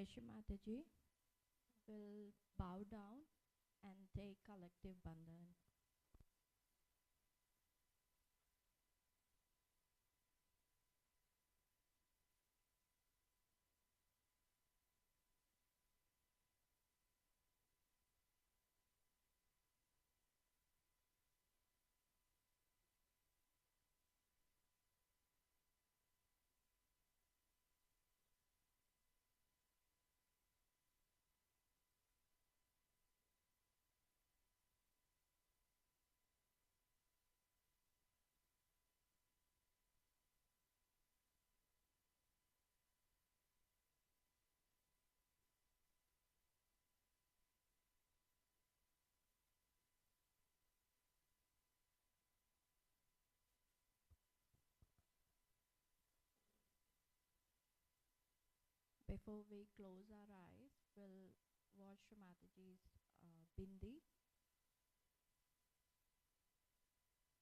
Okay, Shri Mataji will bow down and take collective bandhan. Before we close our eyes, we'll watch Shri Mataji's bindi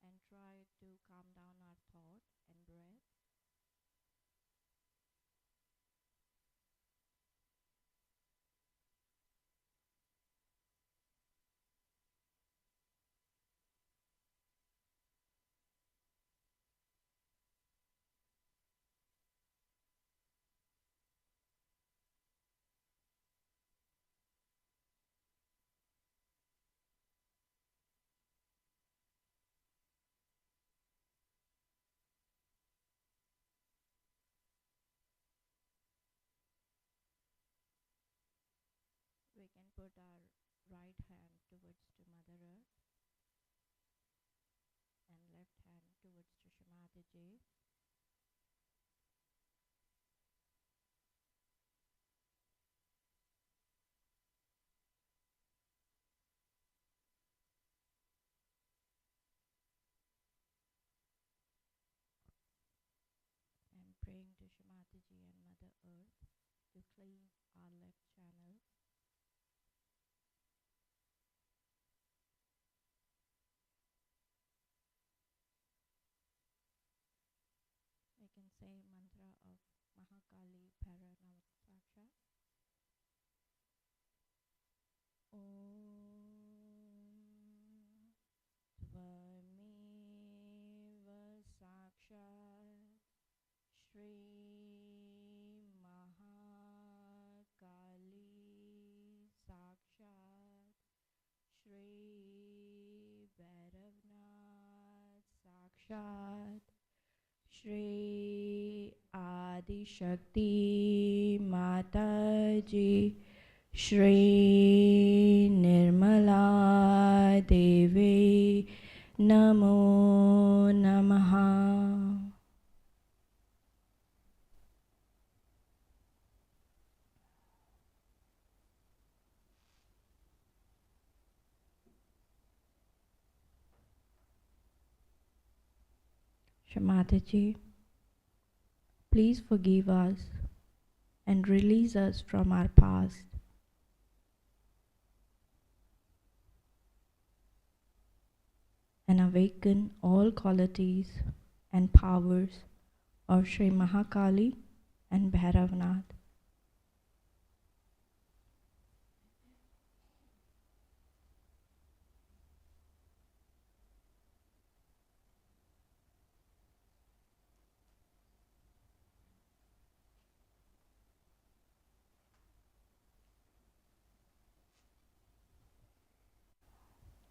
and try to calm down our thought and breath. We can put our right hand towards to Mother Earth and left hand towards to Shri Mataji. And praying to Shri Mataji and Mother Earth to clean our left channel. We can say mantra of Mahakali Bhairava Saksha. Om Tvameva Sakshat Shri Mahakali Sakshat Shri Bhairavnath Sakshat Shri Adi Shakti Mataji Shri Nirmala Devi Namo Namaha. Shri Mataji, please forgive us and release us from our past. And awaken all qualities and powers of Shri Mahakali and Bhairavnath.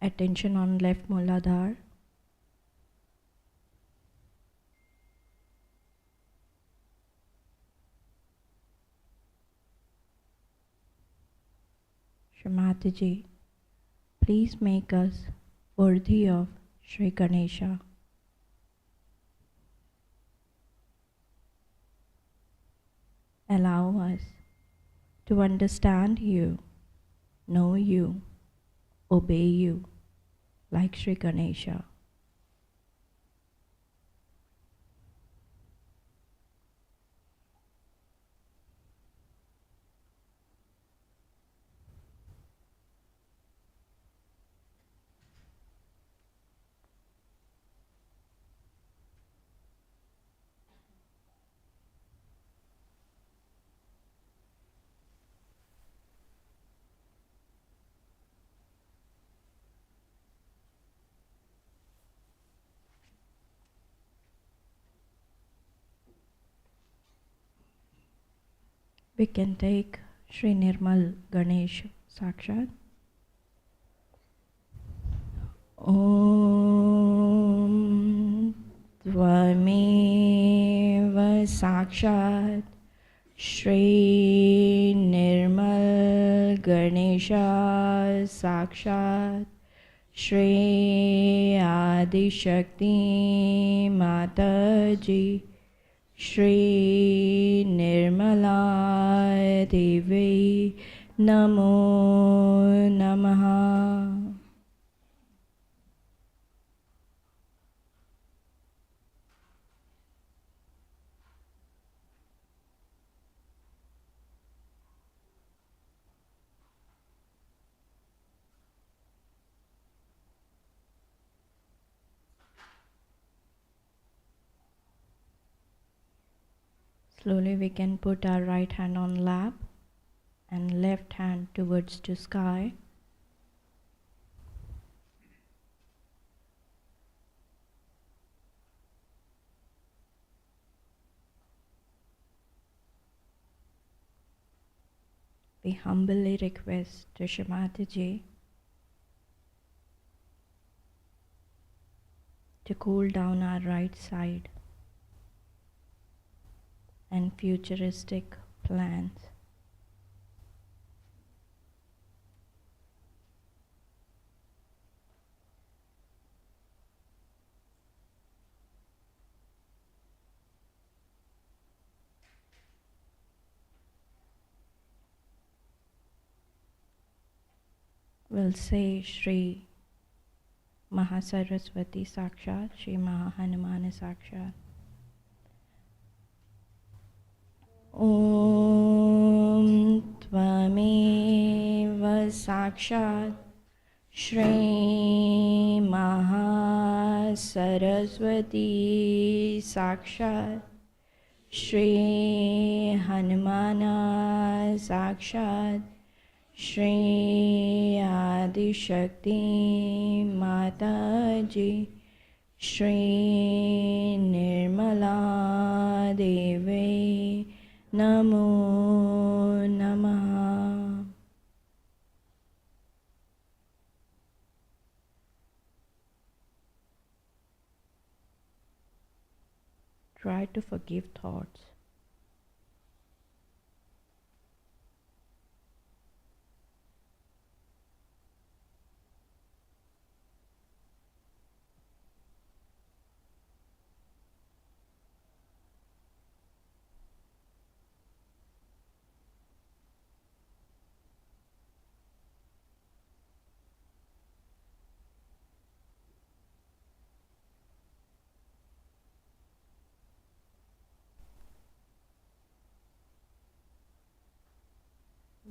Attention on left Muladhara. Shri Mataji, please make us worthy of Shri Ganesha. Allow us to understand you, know you, obey you like Shri Ganesha. We can take Shri Nirmal Ganesh Sakshat. Om Tvameva Sakshat Shri Nirmal Ganesha Sakshat Shri Adi Shakti Mataji Shri Nirmala Devi Namo Namaha. Slowly we can put our right hand on lap and left hand towards the sky. We humbly request the Shri Mataji to cool down our right side and futuristic plans. We'll say Shri Mahasaraswati Sakshat, Shri Mahahanumana Sakshat. Om Tvameva Sakshat Shri Mahasaraswati Sakshat Shri Hanumana Sakshat Shri Adi Shakti Mataji Shri Nirmala Devi Namo Namaha. Try to forgive thoughts.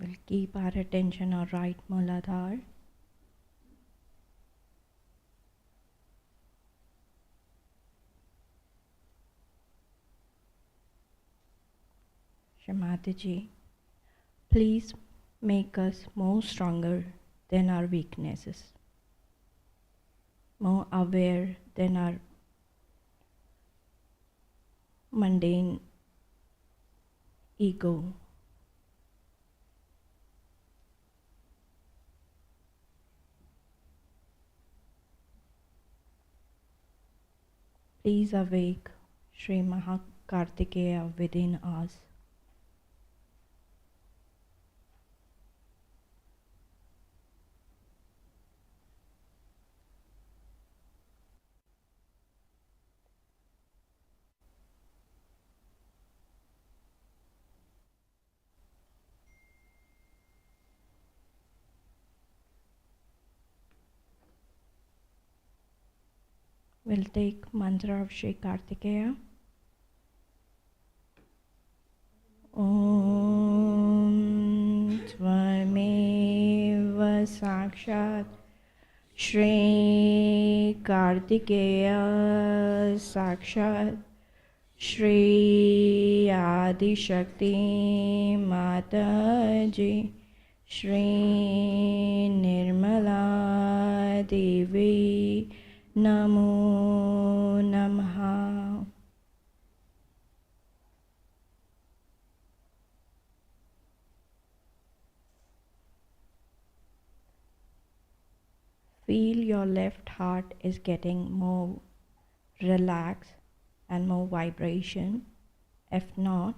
We'll keep our attention on right Muladhara. Shri Mataji, please make us more stronger than our weaknesses, more aware than our mundane ego. Please awake Shri Mahakartikeya within us. We'll take mantra of Shri Kartikeya. Om Tvameva Sakshat Shri Kartikeya Sakshat Shri Adi Shakti Mataji Shri Nirmala Devi Namo Namaha. Feel your left heart is getting more relaxed and more vibration. If not,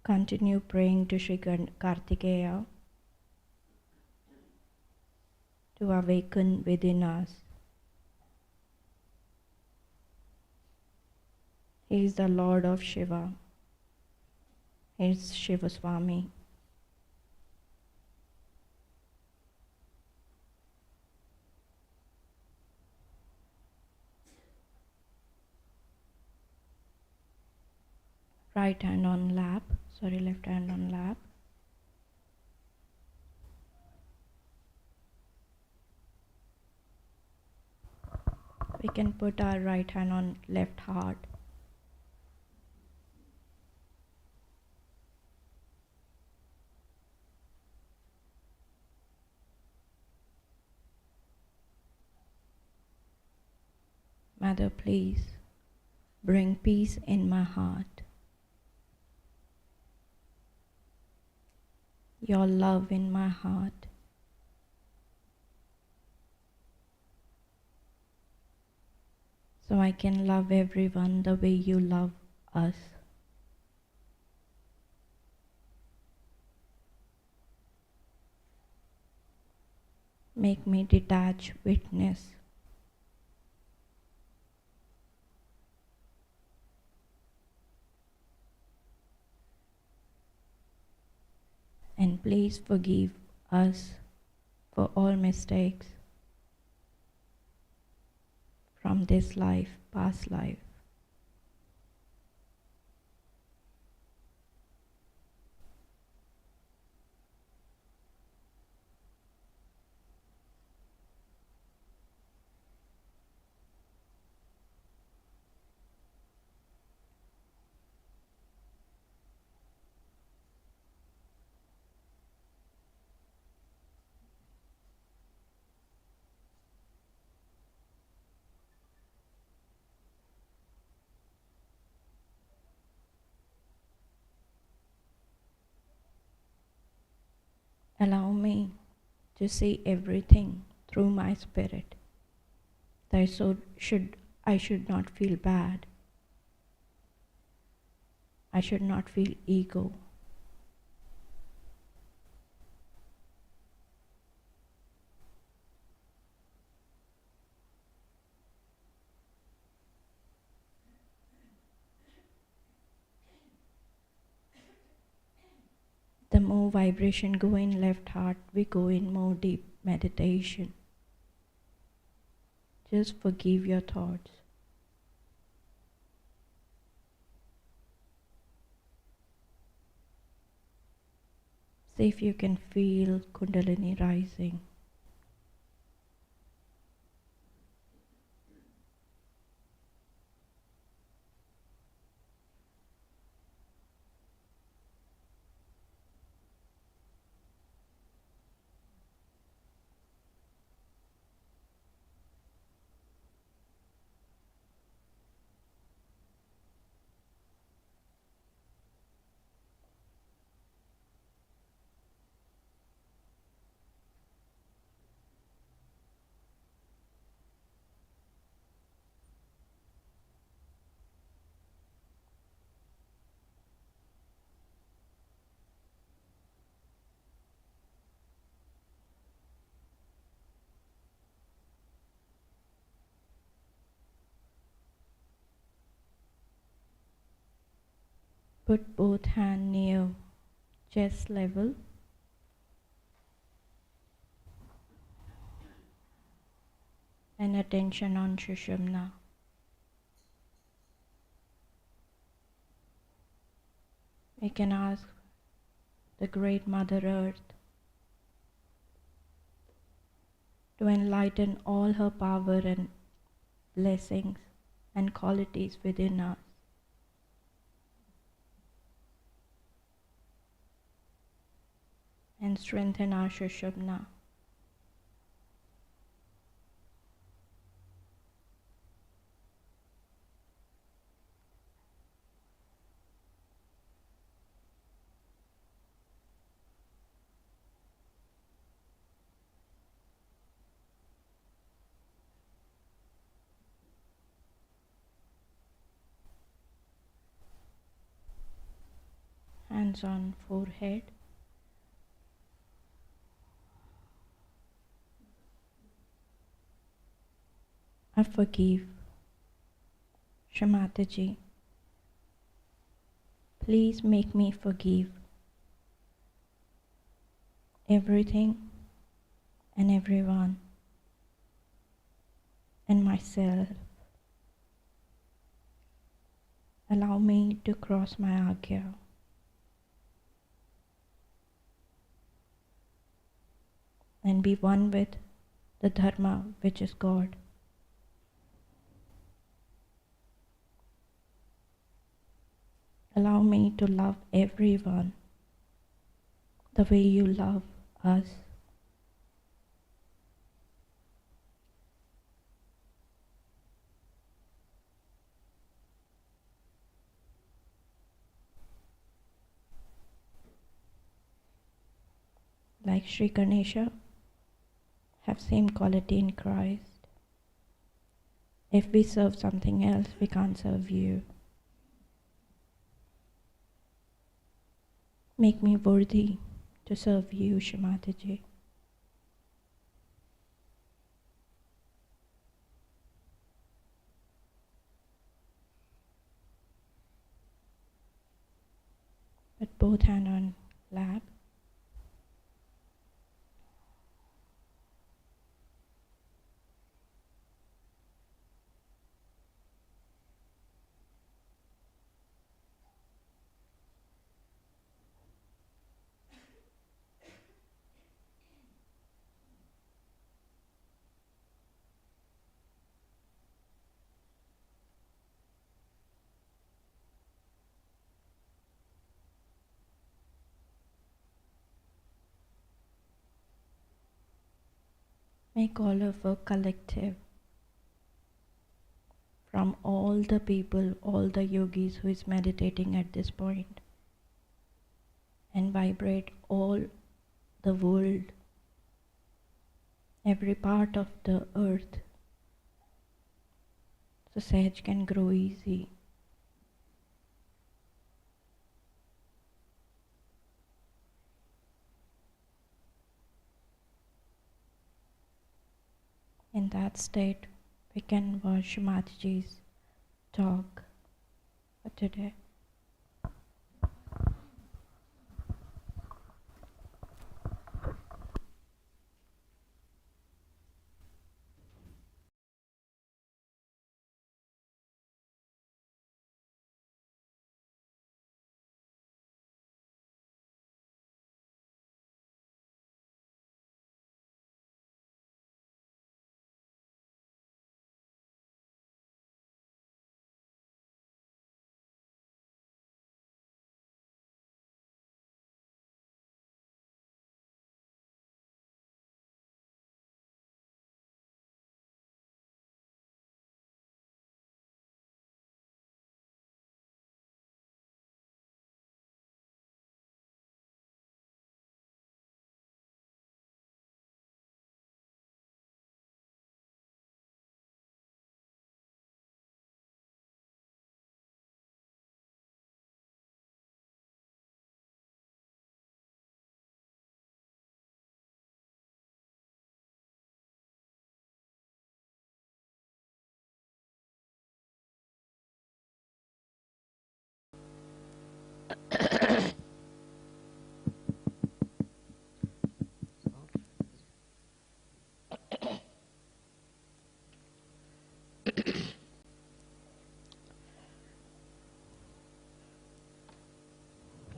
continue praying to Shri Kartikeya to awaken within us. He is the Lord of Shiva. He is Shiva Swami. Right hand on lap, left hand on lap. We can put our right hand on left heart. Mother, please bring peace in my heart. Your love in my heart. So I can love everyone the way you love us. Make me detached witness. And please forgive us for all mistakes from this life, past life. Allow me to see everything through my spirit. I should not feel bad. I should not feel ego. The more vibration go in left heart, we go in more deep meditation. Just forgive your thoughts. See if you can feel Kundalini rising. Put both hands near chest level. And attention on Sushumna. We can ask the Great Mother Earth to enlighten all her power and blessings and qualities within us. And strengthen our Sushumna. hands on forehead. I forgive. Shri Mataji, please make me forgive everything and everyone and myself. Allow me to cross my agya. And be one with the Dharma, which is God. Allow me to love everyone the way you love us. Like Shri Ganesha, have same quality in Christ. If we serve something else, we can't serve you. Make me worthy to serve you, Shri Mataji. Put both hands on lap. Make all of a collective from all the people, all the yogis who is meditating at this point, and vibrate all the world, every part of the earth, so Sahaj can grow easy. In that state, we can watch Mataji's talk for today.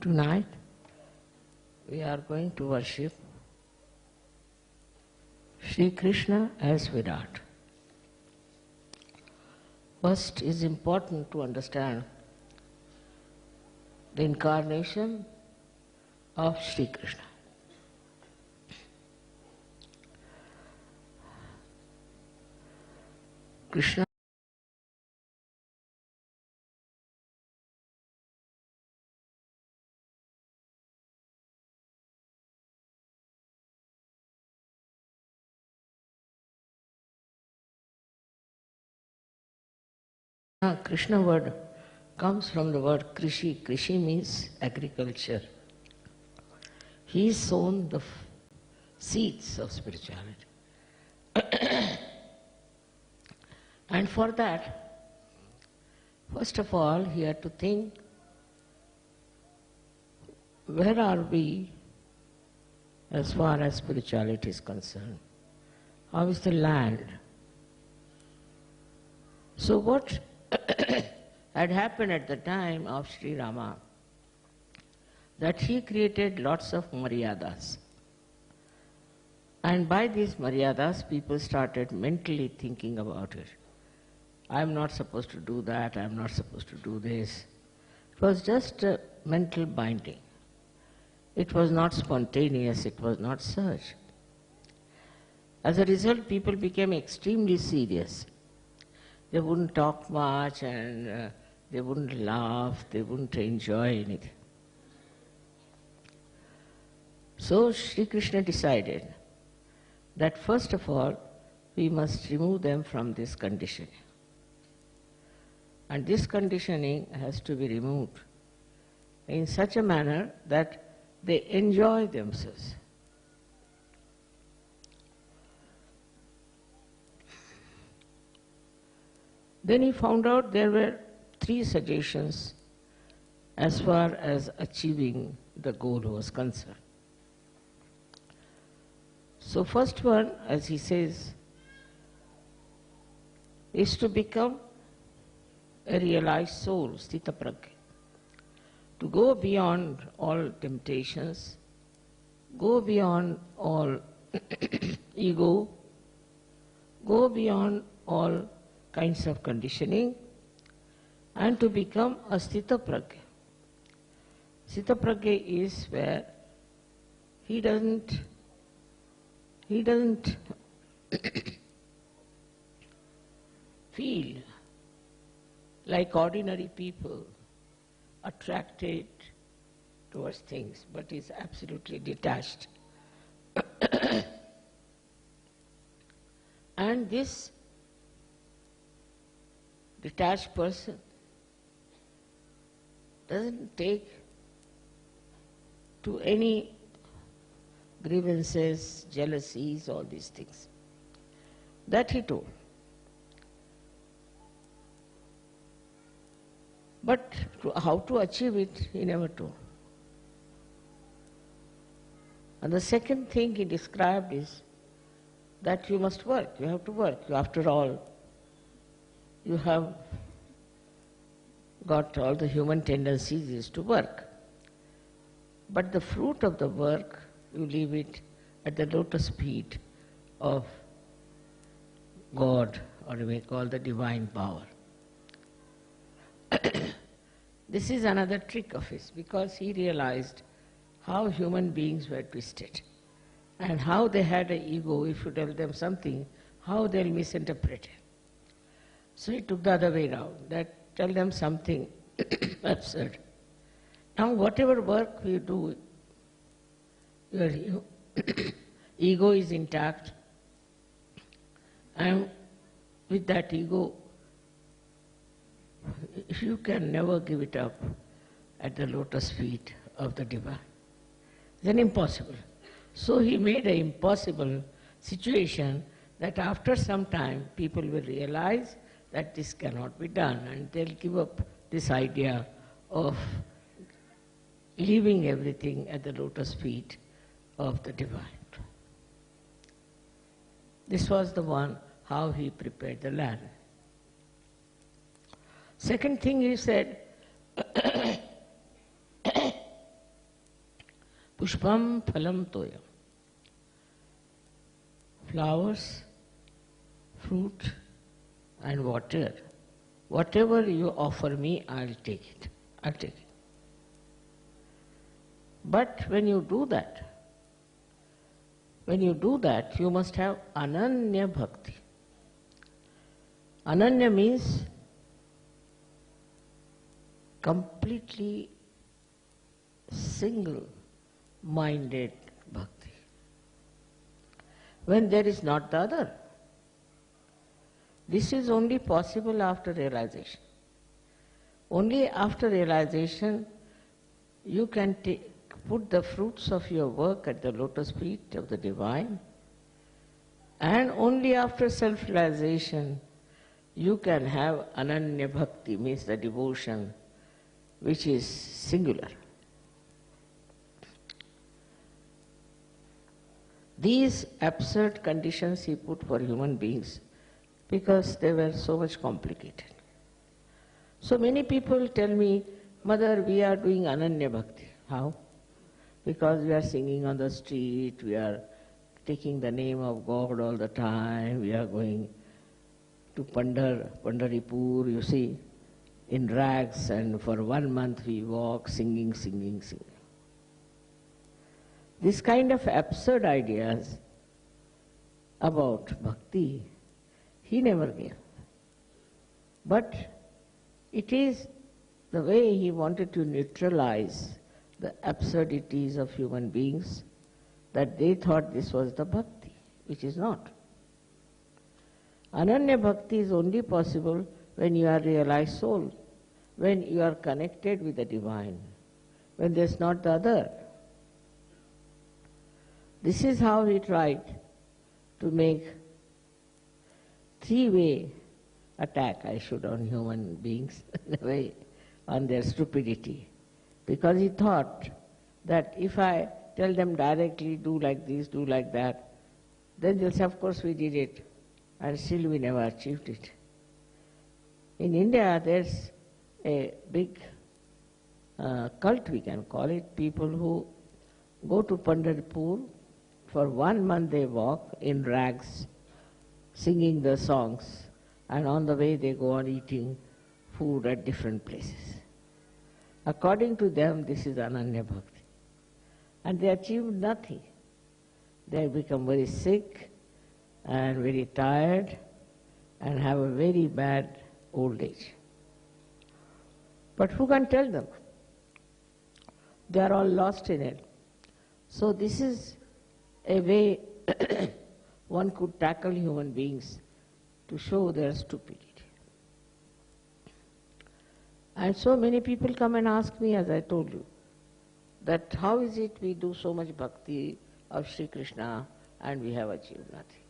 Tonight, we are going to worship Shri Krishna as Viraat. First, it is important to understand the incarnation of Shri Krishna. Krishna Krishna word comes from the word Krishi. Krishi means agriculture. He's sown the seeds of spirituality. And for that, first of all, he had to think, where are we as far as spirituality is concerned? How is the land? So what had happened at the time of Sri Rama, that he created lots of maryadas. And by these maryadas, people started mentally thinking about it. I'm not supposed to do that, I'm not supposed to do this. It was just a mental binding. It was not spontaneous, it was not search. As a result, people became extremely serious. They wouldn't talk much and they wouldn't laugh, they wouldn't enjoy anything. So Shri Krishna decided that first of all, we must remove them from this conditioning. And this conditioning has to be removed in such a manner that they enjoy themselves. Then he found out there were 3 suggestions as far as achieving the goal was concerned. So first one, as he says, is to become a realized soul, sthita prajna, to go beyond all temptations, go beyond all ego, go beyond all kinds of conditioning, and to become a sthita prajna. Sthita prajna is where he doesn't feel like ordinary people, attracted towards things, but is absolutely detached. And this detached person doesn't take to any grievances, jealousies, all these things. That he told. But how to achieve it, he never told. And the second thing he described is that you must work, you have to work. After all, you have got all the human tendencies is to work. But the fruit of the work, you leave it at the lotus feet of God, or you may call the divine power. This is another trick of his, because he realized how human beings were twisted and how they had an ego. If you tell them something, how they'll misinterpret it. So he took the other way around, that tell them something absurd. Now whatever work we do, your ego is intact, and with that ego, you can never give it up at the lotus feet of the divine. Then impossible. So he made an impossible situation that after some time people will realize that this cannot be done, and they'll give up this idea of leaving everything at the lotus feet of the divine. This was the one, how he prepared the land. Second thing he said, Pushpam phalam toyam. Flowers, fruit and water. Whatever you offer me, I'll take it. I'll take it. But when you do that, you must have ananya bhakti. Ananya means completely single-minded bhakti. When there is not the other. This is only possible after realization. Only after realization you can put the fruits of your work at the lotus feet of the Divine, and only after self-realization you can have ananya bhakti, means the devotion which is singular. These absurd conditions he put for human beings because they were so much complicated. So many people tell me, Mother, we are doing ananya bhakti. How? Because we are singing on the street, we are taking the name of God all the time, we are going to Pandharipur, you see, in rags, and for 1 month we walk singing. This kind of absurd ideas about bhakti, he never gave. But it is the way he wanted to neutralize the absurdities of human beings, that they thought this was the bhakti, which is not. Ananya bhakti is only possible when you are realized soul, when you are connected with the Divine, when there is not the other. This is how he tried to make three-way attack, on human beings, in a way, on their stupidity. Because he thought that if I tell them directly, do like this, do like that, then they'll say, of course we did it, and still we never achieved it. In India, there's a big cult, we can call it, people who go to Pandharipur, for 1 month they walk in rags, singing the songs, and on the way they go on eating food at different places. According to them, this is Ananya Bhakti. And they achieve nothing. They become very sick and very tired and have a very bad old age. But who can tell them? They are all lost in it. So this is a way one could tackle human beings to show their stupidity. And so many people come and ask me, as I told you, that how is it we do so much bhakti of Sri Krishna and we have achieved nothing.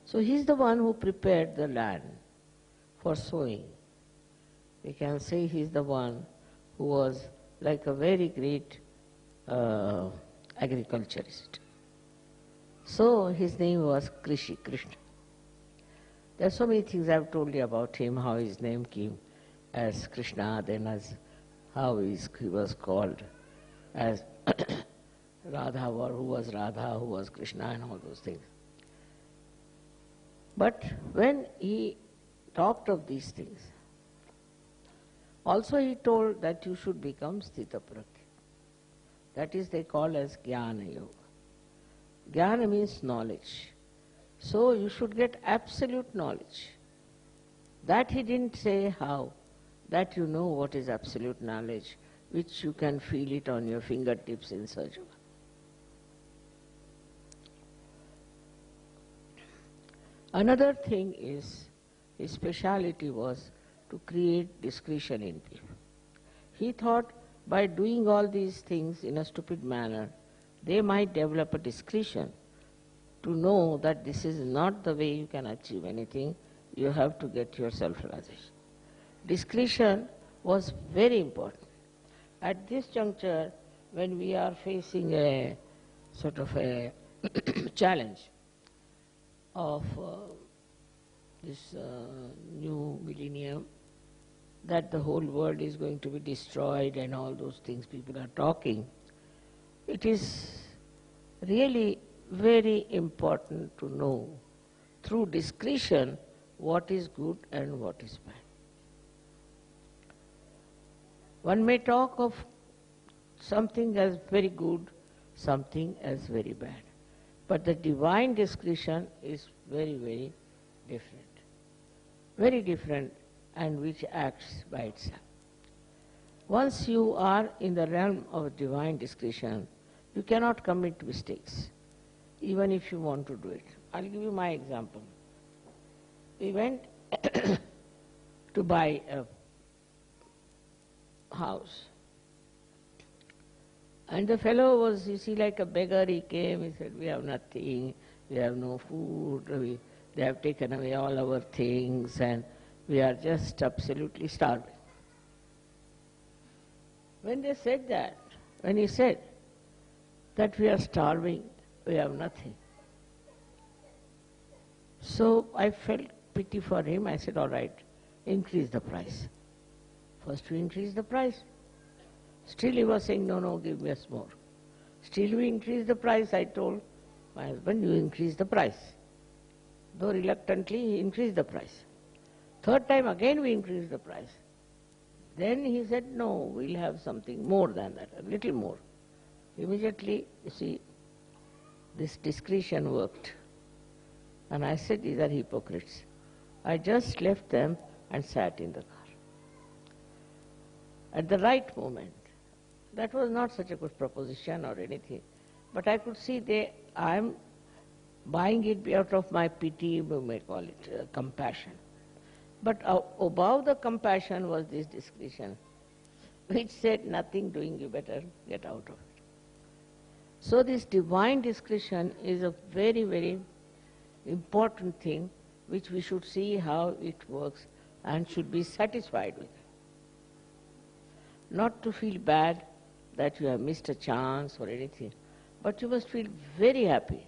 So he's the one who prepared the land for sowing. We can say he's the one who was like a very great agriculturist. So his name was Shri Krishna. There are so many things I've told you about him, how his name came as Krishna, then as how he was called as Radha, or who was Radha, who was Krishna, and all those things. But when he talked of these things, also he told that you should become Sthitaprajna. That is, they call as Jnana Yoga. Jnana means knowledge. So you should get absolute knowledge. That he didn't say how. That you know what is absolute knowledge, which you can feel it on your fingertips in Sajava. Another thing is, his speciality was to create discretion in people. He thought by doing all these things in a stupid manner, they might develop a discretion to know that this is not the way you can achieve anything, you have to get your self-realization. Discretion was very important. At this juncture, when we are facing a sort of a challenge of this new millennium, that the whole world is going to be destroyed and all those things people are talking, it is really very important to know through discretion what is good and what is bad. One may talk of something as very good, something as very bad. But the divine discretion is very, very different. Very different, and which acts by itself. Once you are in the realm of divine discretion, you cannot commit mistakes, even if you want to do it. I'll give you my example. We went to buy a house. And the fellow was, you see, like a beggar. He came, he said, we have nothing, we have no food, they have taken away all our things and we are just absolutely starving. When they said that, when he said that we are starving, we have nothing. So I felt pity for him. I said, all right, increase the price. First we increased the price. Still he was saying, no, give us more. Still we increased the price. I told my husband, you increase the price. Though reluctantly, he increased the price. Third time again we increased the price. Then he said, no, we'll have something more than that, a little more. Immediately, you see, this discretion worked. And I said, these are hypocrites. I just left them and sat in the car. At the right moment, that was not such a good proposition or anything, but I could see I am buying it out of my pity, we may call it compassion. But above the compassion was this discretion, which said, nothing doing, you better get out of it. So this divine discretion is a very, very important thing which we should see how it works and should be satisfied with. Not to feel bad that you have missed a chance or anything, but you must feel very happy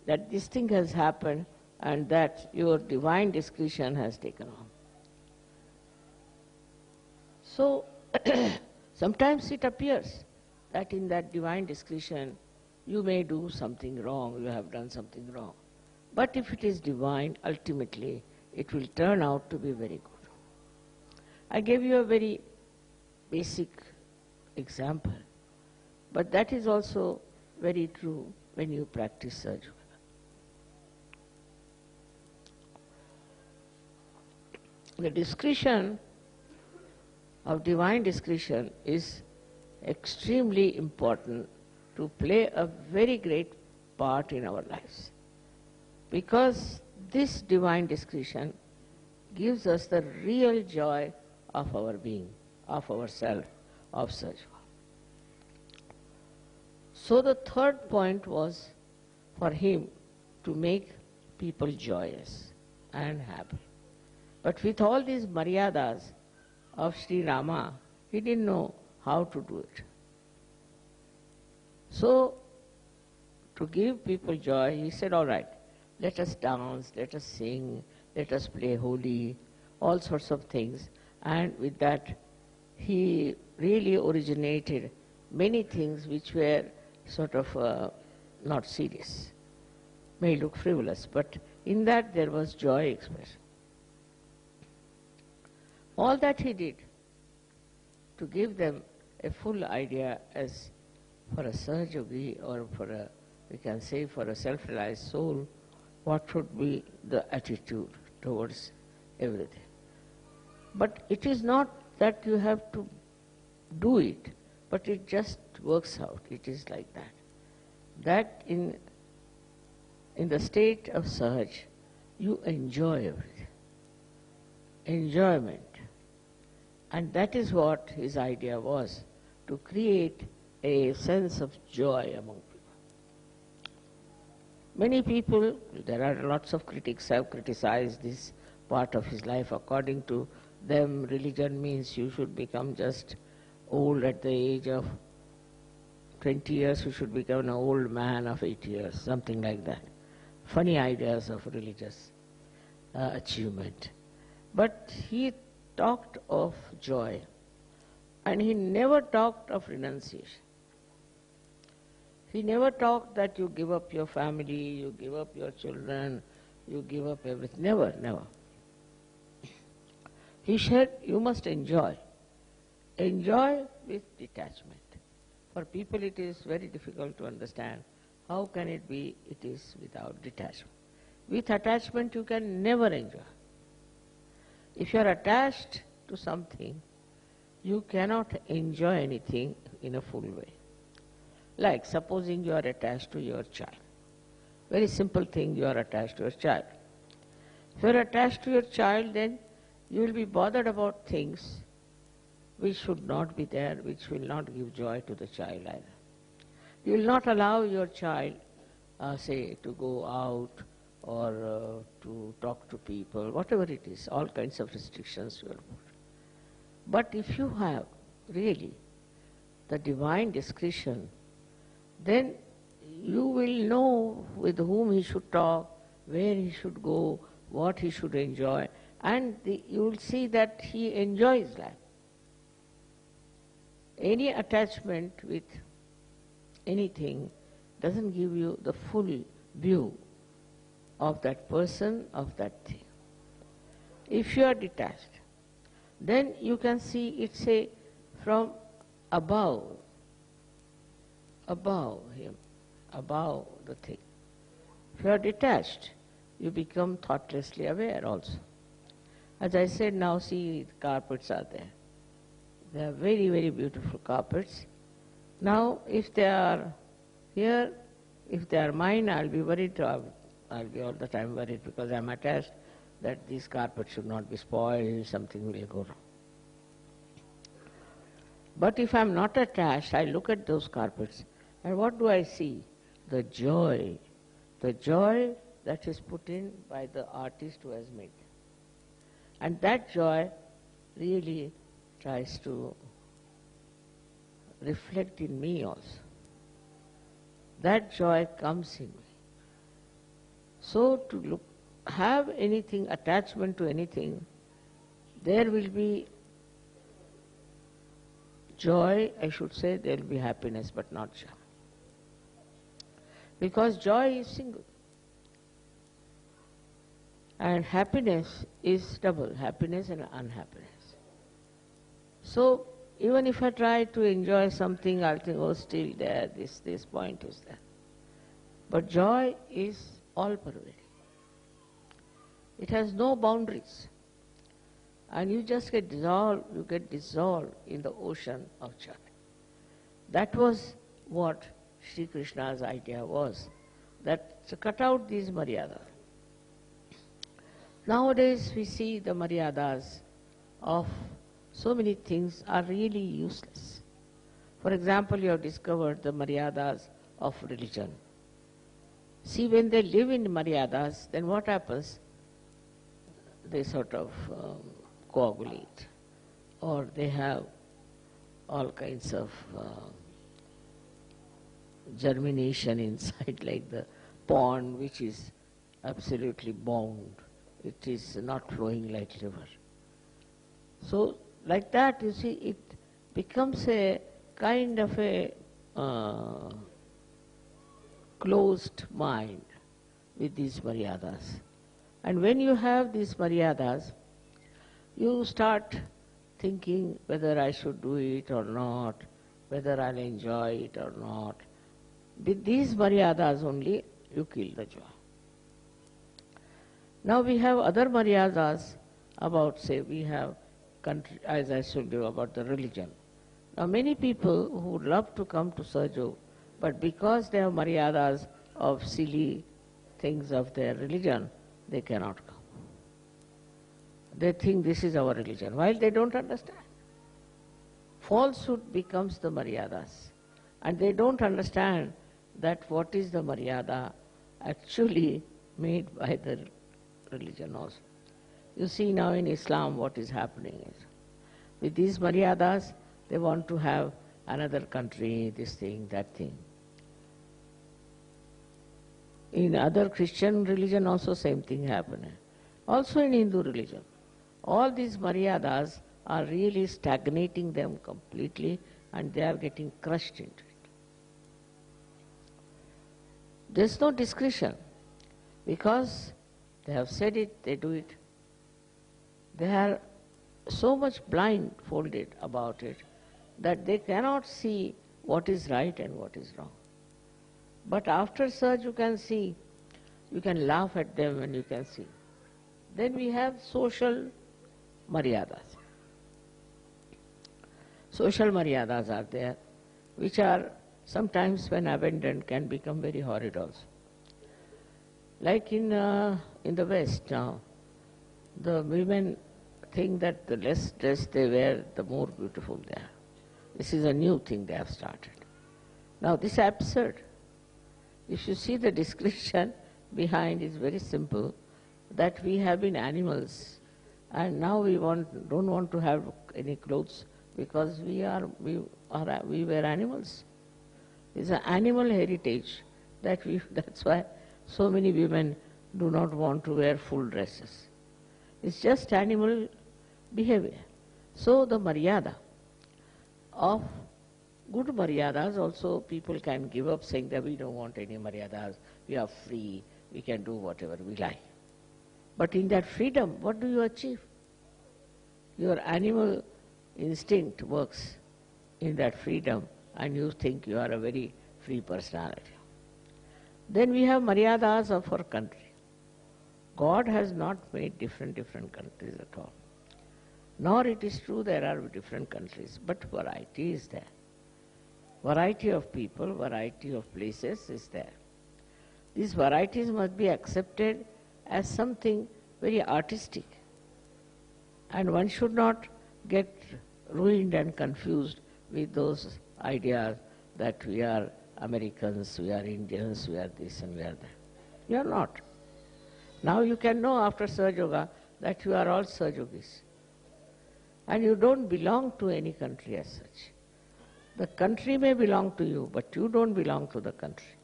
that this thing has happened and that your divine discretion has taken on. So, sometimes it appears that in that divine discretion you may do something wrong, you have done something wrong. But if it is divine, ultimately it will turn out to be very good. I gave you a very basic example, but that is also very true when you practice surgery. The discretion of divine discretion is extremely important to play a very great part in our lives, because this divine discretion gives us the real joy of our being, of ourself, of Sajva. So the third point was for him to make people joyous and happy. But with all these maryadas of Sri Rama, he didn't know how to do it. So, to give people joy, he said, all right, let us dance, let us sing, let us play Holi, all sorts of things. And with that, he really originated many things which were sort of not serious, may look frivolous, but in that there was joy expressed. All that he did to give them a full idea as for a Sahaja yogi or for a, we can say for a self-realized soul, what should be the attitude towards everything. But it is not that you have to do it, but it just works out. It is like that. That in the state of Sahaj, you enjoy everything. Enjoyment. And that is what his idea was, to create a sense of joy among people. Many people, there are lots of critics have criticized this part of his life. According to them, religion means you should become just old at the age of 20 years, you should become an old man of 80 years, something like that. Funny ideas of religious achievement. But he talked of joy, and he never talked of renunciation. He never talked that you give up your family, you give up your children, you give up everything. Never, never. He said you must enjoy. Enjoy with detachment. For people it is very difficult to understand. How can it be it is without detachment? With attachment you can never enjoy. If you are attached to something, you cannot enjoy anything in a full way. Like supposing you are attached to your child. Very simple thing, you are attached to your child. If you are attached to your child, then You will be bothered about things which should not be there, which will not give joy to the child either. You will not allow your child, say, to go out or to talk to people, whatever it is, all kinds of restrictions you will put. But if you have really the divine discretion, then you will know with whom he should talk, where he should go, what he should enjoy, and you will see that he enjoys life. Any attachment with anything doesn't give you the full view of that person, of that thing. If you are detached, then you can see it, say, from above him, above the thing. If you are detached, you become thoughtlessly aware also. As I said, now see, the carpets are there. They are very, very beautiful carpets. Now, if they are here, if they are mine, I'll be worried. I'll be all the time worried because I'm attached that these carpets should not be spoiled, something will go wrong. But if I'm not attached, I look at those carpets, and what do I see? The joy that is put in by the artist who has made them. And that joy really tries to reflect in me also. That joy comes in me. So to have anything, attachment to anything, there will be joy, I should say, there will be happiness, but not joy. Because joy is single. And happiness is double, happiness and unhappiness. So even if I try to enjoy something, I'll think, oh, still there, this point is there. But joy is all-pervading. It has no boundaries. And you just get dissolved in the ocean of joy. That was what Shri Krishna's idea was, that to cut out these maryadas. Nowadays we see the maryadas of so many things are really useless. For example, you have discovered the maryadas of religion. See, when they live in maryadas, then what happens? They sort of coagulate, or they have all kinds of germination inside, like the pond which is absolutely bound. It is not flowing like river. So like that, you see, it becomes a kind of a closed mind with these maryadas. And when you have these maryadas, you start thinking whether I should do it or not, whether I'll enjoy it or not. With these maryadas only, you kill the joy. Now we have other maryadas about, say, we have country, as I told you, about the religion. Now many people who would love to come to Sajog, but because they have maryadas of silly things of their religion, they cannot come. They think this is our religion, while they don't understand. Falsehood becomes the maryadas, and they don't understand that what is the maryada actually made by the religion also. You see now in Islam what is happening is, with these maryadas, they want to have another country, this thing, that thing. In other Christian religion also same thing happening. Also in Hindu religion. All these maryadas are really stagnating them completely, and they are getting crushed into it. There is no discretion, because they have said it, they do it. They are so much blindfolded about it that they cannot see what is right and what is wrong. But after such you can see, you can laugh at them and you can see. Then we have social maryadas. Social maryadas are there, which are sometimes when abandoned can become very horrid also. Like in the West now, the women think that the less dress they wear, the more beautiful they are. This is a new thing they have started. Now this is absurd. If you see the description behind, is very simple, that we have been animals and now we don't want to have any clothes because we were animals. It's an animal heritage that's why so many women do not want to wear full dresses. It's just animal behavior. So the maryada of good maryadas also people can give up, saying that we don't want any maryadas, we are free, we can do whatever we like. But in that freedom, what do you achieve? Your animal instinct works in that freedom and you think you are a very free personality. Then we have maryadas of our country. God has not made different countries at all. Nor it is true there are different countries, but variety is there. Variety of people, variety of places is there. These varieties must be accepted as something very artistic. And one should not get ruined and confused with those ideas that we are Americans, we are Indians, we are this and we are that. You are not. Now you can know after Sahaja Yoga that you are all Sahaja Yogis. And you don't belong to any country as such. The country may belong to you, but you don't belong to the country.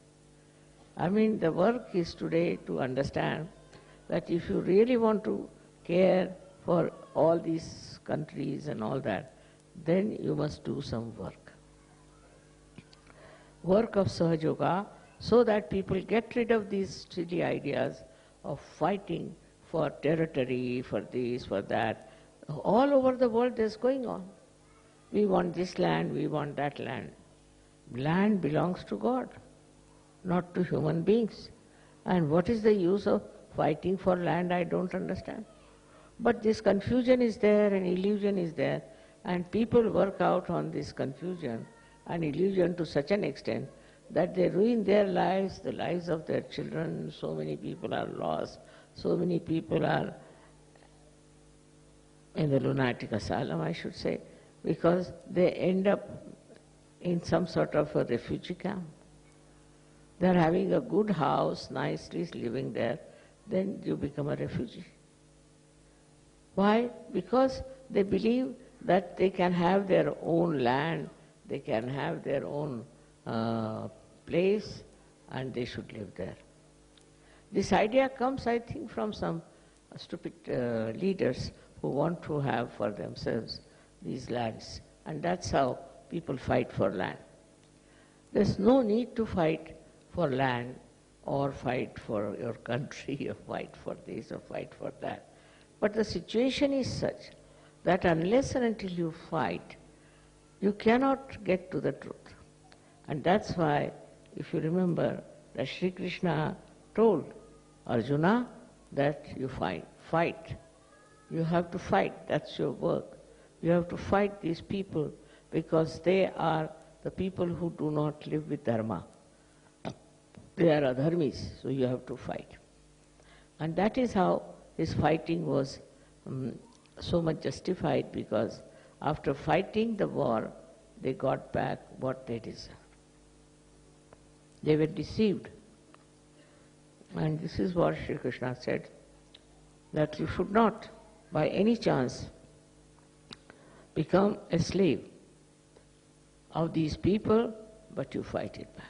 I mean, the work is today to understand that if you really want to care for all these countries and all that, then you must do some work. Work of Sahaja Yoga, so that people get rid of these silly ideas of fighting for territory, for this, for that. All over the world this is going on. We want this land, we want that land. Land belongs to God, not to human beings. And what is the use of fighting for land, I don't understand. But this confusion is there and illusion is there, and people work out on this confusion and illusion to such an extent that they ruin their lives, the lives of their children. So many people are lost, so many people are in the lunatic asylum, I should say, because they end up in some sort of a refugee camp. They are having a good house, nicely living there, then you become a refugee. Why? Because they believe that they can have their own land, they can have their own place, and they should live there. This idea comes, I think, from some stupid leaders who want to have for themselves these lands, and that's how people fight for land. There's no need to fight for land or fight for your country or fight for this or fight for that. But the situation is such that unless and until you fight, you cannot get to the truth. And that's why, if you remember, that Shri Krishna told Arjuna that you fight. You have to fight, that's your work. You have to fight these people because they are the people who do not live with dharma. They are adharmis, so you have to fight. And that is how his fighting was so much justified, because after fighting the war, they got back what they deserved. They were deceived. And this is what Shri Krishna said, that you should not, by any chance, become a slave of these people, but you fight it back.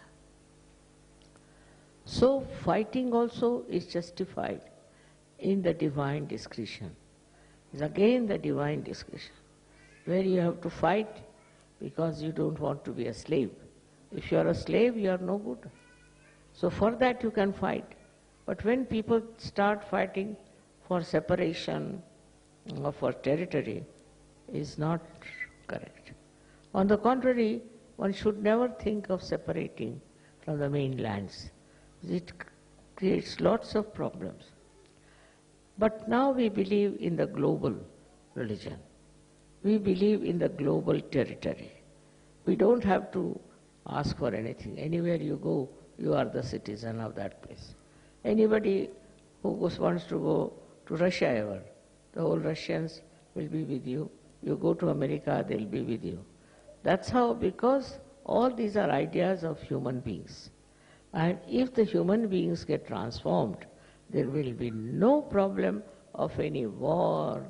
So fighting also is justified in the divine discretion. It's again the divine discretion, where you have to fight because you don't want to be a slave. If you are a slave, you are no good. So for that you can fight. But when people start fighting for separation or for territory, is not correct. On the contrary, one should never think of separating from the mainlands. It creates lots of problems. But now we believe in the global religion. We believe in the global territory. We don't have to ask for anything. Anywhere you go, you are the citizen of that place. Anybody who wants to go to Russia ever, the whole Russians will be with you. You go to America, they'll be with you. That's how, because all these are ideas of human beings. And if the human beings get transformed, there will be no problem of any war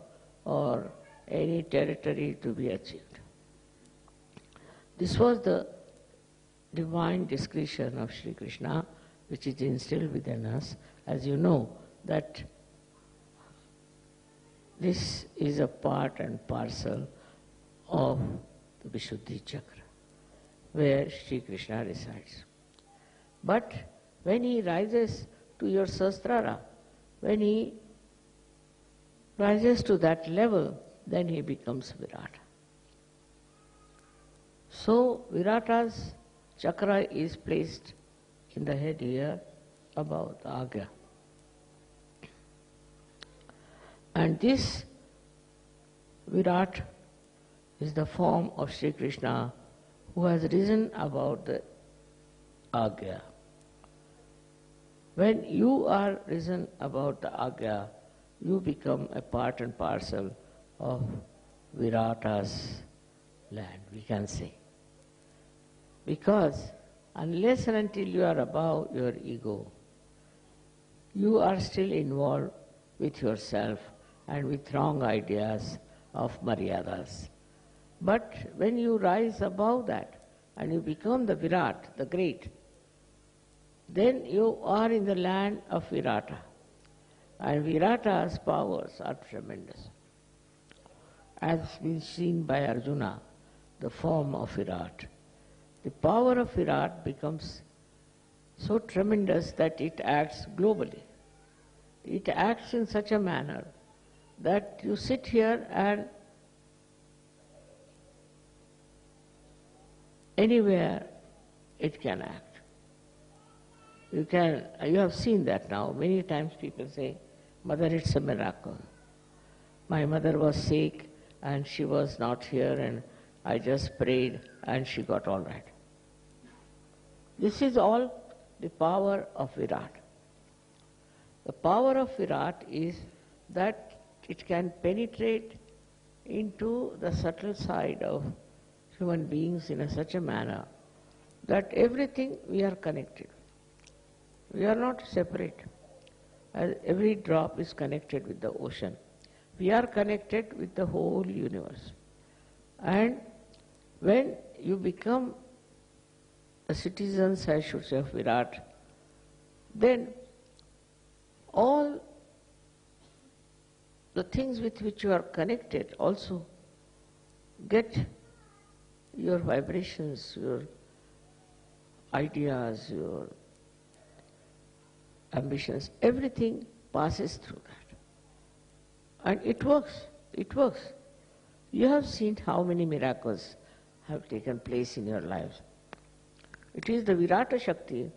or any territory to be achieved. This was the divine discretion of Shri Krishna, which is instilled within us. As you know, that this is a part and parcel of the Vishuddhi chakra, where Shri Krishna resides. But when he rises to your Sahasrara, when he rises to that level, then he becomes Virata. So Virata's chakra is placed in the head here above the Agya. And this Virat is the form of Sri Krishna who has risen above the Agya. When you are risen above the Agya, you become a part and parcel of Virata's land, we can say. Because unless and until you are above your ego, you are still involved with yourself and with wrong ideas of maryadas. But when you rise above that and you become the Virat, the great, then you are in the land of Virata. And Virata's powers are tremendous. As been seen by Arjuna, the form of Virat. The power of Virat becomes so tremendous that it acts globally. It acts in such a manner that you sit here and anywhere it can act. You have seen that now. Many times people say, Mother, it's a miracle. My mother was sick and she was not here and I just prayed and she got all right. This is all the power of Virat. The power of Virat is that it can penetrate into the subtle side of human beings in such a manner that everything we are connected. We are not separate. As every drop is connected with the ocean. We are connected with the whole universe. And when you become the citizens, I should say, of Virat, then all the things with which you are connected also get your vibrations, your ideas, your ambitions, everything passes through that. And it works. It works. You have seen how many miracles have taken place in your lives. It is the Virata Shakti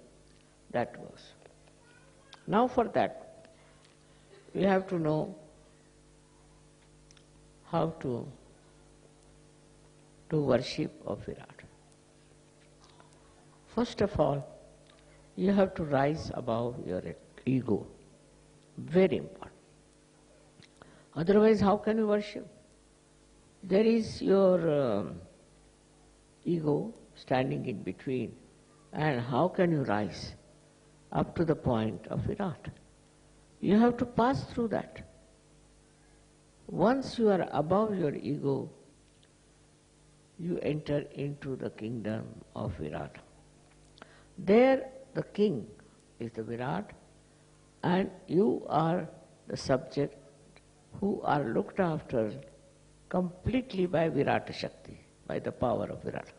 that works. Now for that, we have to know how to do worship of Virata. First of all, you have to rise above your ego. Very important. Otherwise, how can you worship? There is your ego standing in between. And how can you rise up to the point of Virat? You have to pass through that. Once you are above your ego, you enter into the kingdom of Virata. There the king is the Virat and you are the subject who are looked after completely by Virata Shakti, by the power of Virata.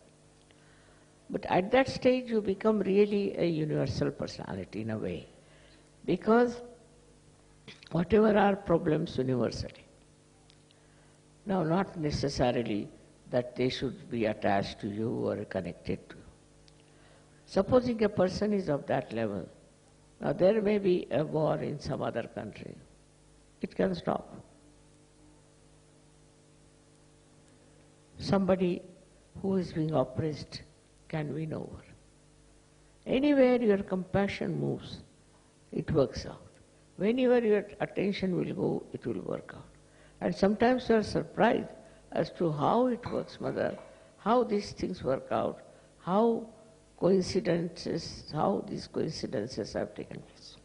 But at that stage you become really a universal personality in a way, because whatever are problems universally. Now not necessarily that they should be attached to you or connected to you. Supposing a person is of that level, now there may be a war in some other country. It can stop. Somebody who is being oppressed can win over. Anywhere your compassion moves, it works out. Whenever your attention will go, it will work out. And sometimes you are surprised as to how it works, Mother, how these things work out, how these coincidences have taken place.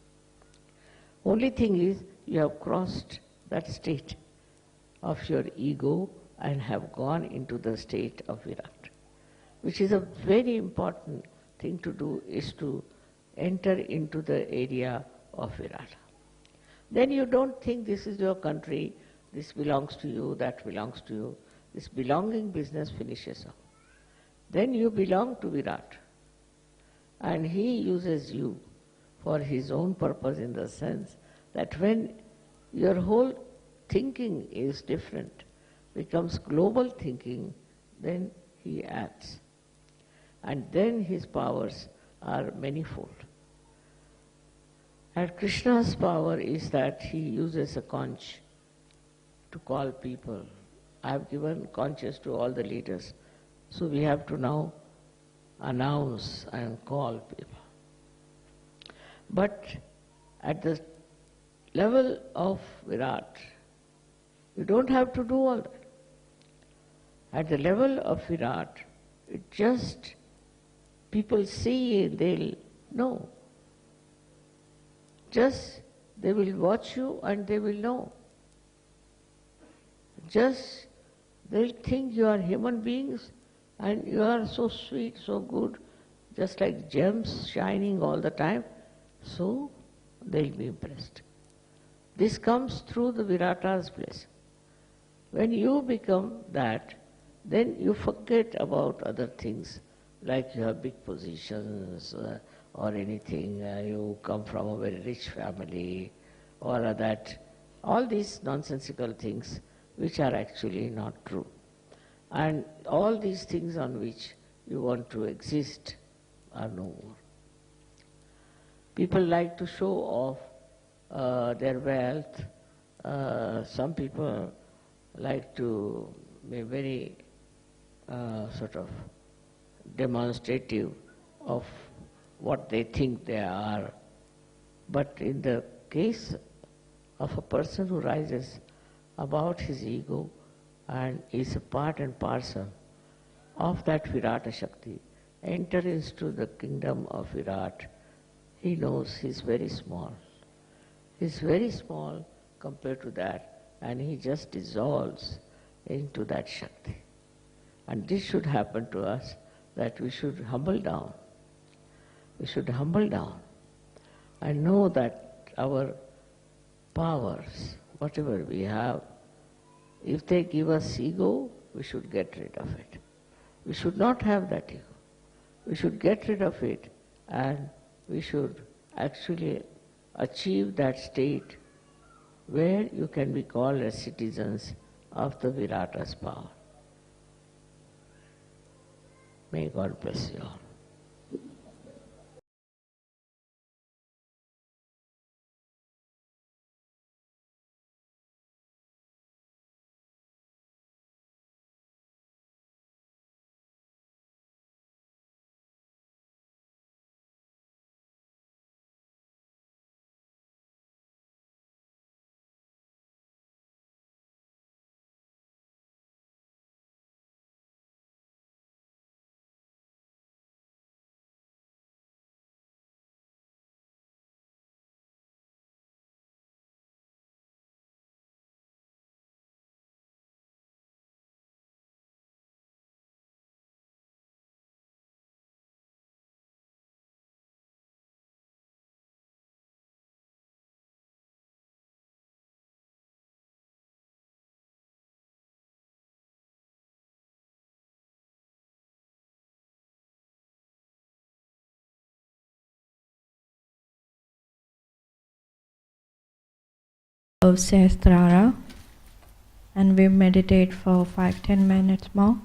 Only thing is, you have crossed that state of your ego and have gone into the state of Virat, which is a very important thing to do, is to enter into the area of Virata. Then you don't think this is your country, this belongs to you, that belongs to you. This belonging business finishes up. Then you belong to Virat, and he uses you for his own purpose, in the sense that when your whole thinking is different, becomes global thinking, then he acts. And then his powers are manifold. And Krishna's power is that he uses a conch to call people. I have given conches to all the leaders, so we have to now announce and call people. But at the level of Virat, you don't have to do all that. At the level of Virat, it just, people see, they'll know. Just, they will watch you and they will know. Just, they'll think you are human beings and you are so sweet, so good, just like gems shining all the time, so they'll be impressed. This comes through the Virata's blessing. When you become that, then you forget about other things, like you have big positions or anything, you come from a very rich family, or that, all these nonsensical things which are actually not true. And all these things on which you want to exist are no more. People like to show off their wealth. Some people like to be very sort of demonstrative of what they think they are. But in the case of a person who rises about his ego and is a part and parcel of that Virata Shakti, enters into the kingdom of Virat, he knows he's very small. He's very small compared to that, and he just dissolves into that Shakti. And this should happen to us, that we should humble down. We should humble down and know that our powers, whatever we have, if they give us ego, we should get rid of it. We should not have that ego. We should get rid of it, and we should actually achieve that state where you can be called as citizens of the Virata's power. May God bless you all. Of Sahasrara, and we meditate for 5-10 minutes more.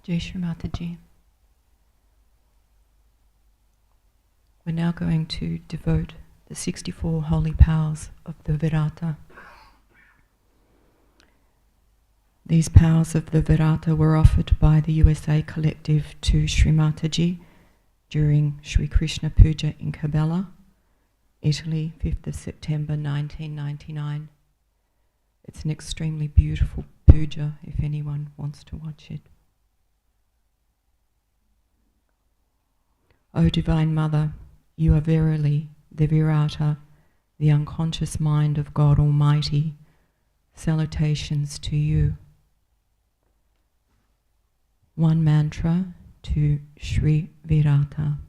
Jai Shri Mataji. We're now going to devote the 64 holy powers of the Virata. These powers of the Virata were offered by the USA collective to Shri Mataji during Shri Krishna Puja in Cabela, Italy, 5th of September 1999. It's an extremely beautiful puja if anyone wants to watch it. O Divine Mother, you are verily the Virata, the unconscious mind of God Almighty. Salutations to you. One mantra to Shri Virata.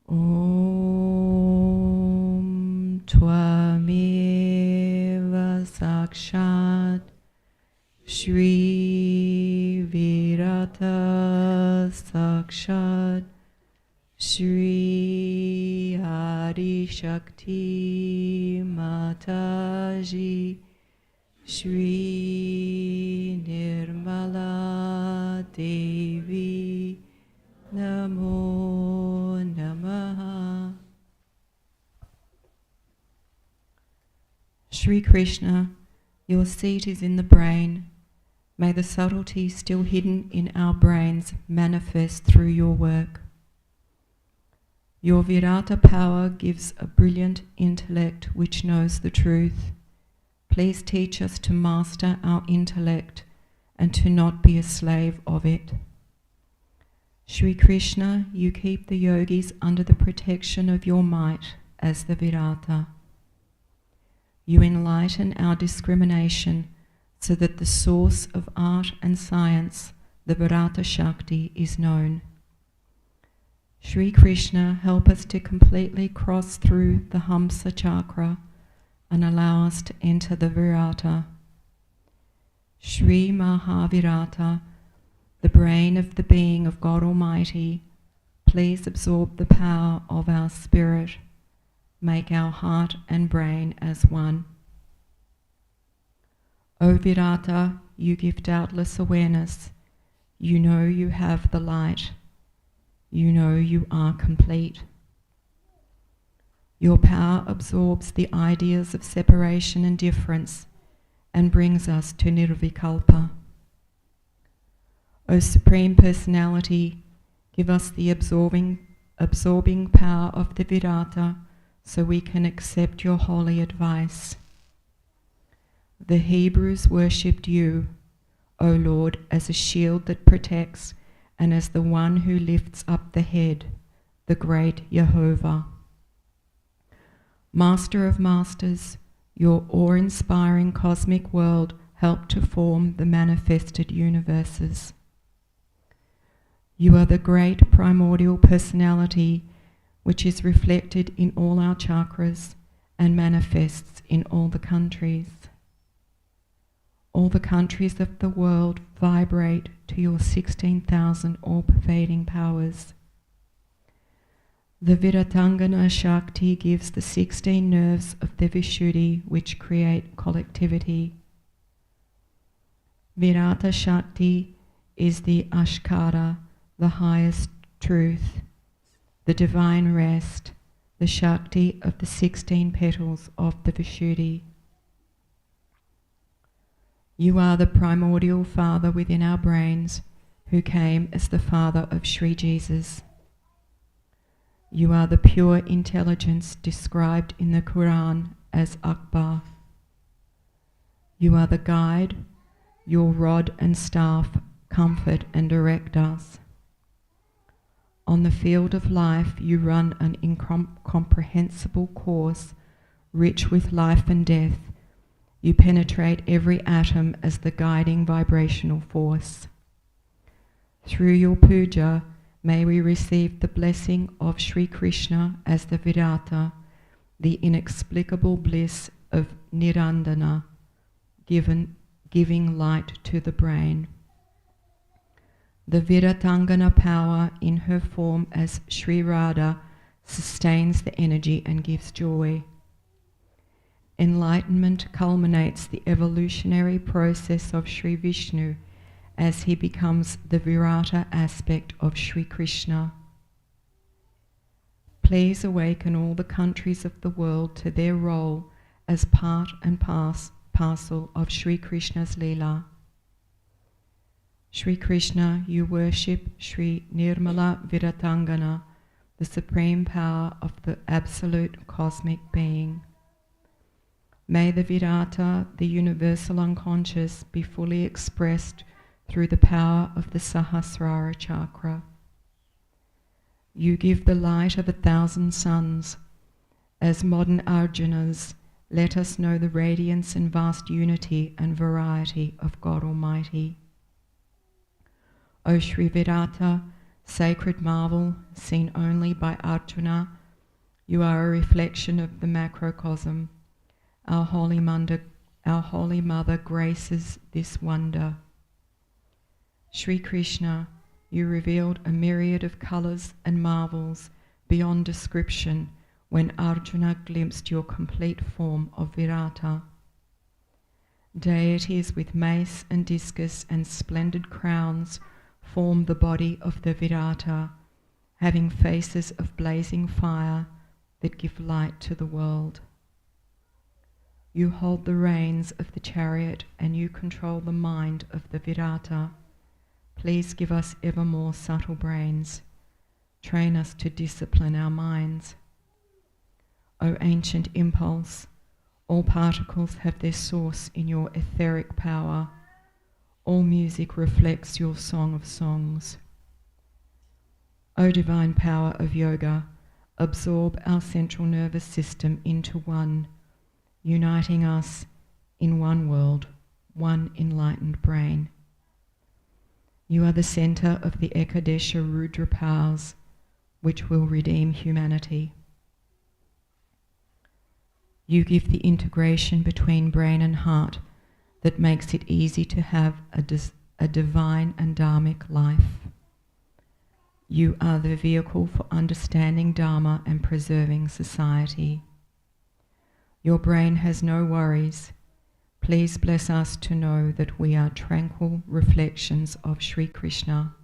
Om Tvameva Sakshat Shri Virata Sakshat Shri Adi Shakti Mataji Shri Nirmala Devi Namo Namaha. Shri Krishna, your seat is in the brain. May the subtlety still hidden in our brains manifest through your work. Your Virata power gives a brilliant intellect which knows the truth. Please teach us to master our intellect and to not be a slave of it. Shri Krishna, you keep the yogis under the protection of your might as the Virata. You enlighten our discrimination so that the source of art and science, the Virata Shakti, is known. Shri Krishna, help us to completely cross through the Hamsa chakra and allow us to enter the Virata. Shri Mahavirata, the brain of the being of God Almighty, please absorb the power of our spirit. Make our heart and brain as one. O Virata, you give doubtless awareness. You know you have the light. You know you are complete. Your power absorbs the ideas of separation and difference and brings us to Nirvikalpa. O Supreme Personality, give us the absorbing power of the Virata so we can accept your holy advice. The Hebrews worshipped you, O Lord, as a shield that protects and as the one who lifts up the head, the great Jehovah. Master of Masters, your awe-inspiring cosmic world helped to form the manifested universes. You are the great primordial personality which is reflected in all our chakras and manifests in all the countries. All the countries of the world vibrate to your 16,000 all-pervading powers. The Viratangana Shakti gives the 16 nerves of the Vishuddhi which create collectivity. Virata Shakti is the Ashkara, the highest truth, the divine rest, the Shakti of the 16 petals of the Vishuddhi. You are the primordial Father within our brains, who came as the Father of Shri Jesus. You are the pure intelligence described in the Quran as Akbar. You are the guide, your rod and staff comfort and direct us. On the field of life you run an incomprehensible course, rich with life and death. You penetrate every atom as the guiding vibrational force. Through your puja, may we receive the blessing of Shri Krishna as the Virata, the inexplicable bliss of Nirandana, giving light to the brain. The Viratangana power in her form as Sri Radha sustains the energy and gives joy. Enlightenment culminates the evolutionary process of Sri Vishnu as he becomes the Virata aspect of Shri Krishna. Please awaken all the countries of the world to their role as part and parcel of Shri Krishna's Leela. Shri Krishna, you worship Shri Nirmala Viratangana, the supreme power of the absolute cosmic being. May the Virata, the universal unconscious, be fully expressed through the power of the Sahasrara chakra. You give the light of 1,000 suns. As modern Arjunas, let us know the radiance and vast unity and variety of God Almighty. O Shri Virata, sacred marvel, seen only by Arjuna, you are a reflection of the macrocosm. Our Holy Mother graces this wonder. Shri Krishna, you revealed a myriad of colours and marvels beyond description when Arjuna glimpsed your complete form of Virata. Deities with mace and discus and splendid crowns form the body of the Virata, having faces of blazing fire that give light to the world. You hold the reins of the chariot and you control the mind of the Virata. Please give us ever more subtle brains. Train us to discipline our minds. O ancient impulse, all particles have their source in your etheric power. All music reflects your song of songs. O divine power of yoga, absorb our central nervous system into one, uniting us in one world, one enlightened brain. You are the centre of the Ekadesha Rudra powers, which will redeem humanity. You give the integration between brain and heart that makes it easy to have a divine and dharmic life. You are the vehicle for understanding Dharma and preserving society. Your brain has no worries. Please bless us to know that we are tranquil reflections of Shri Krishna.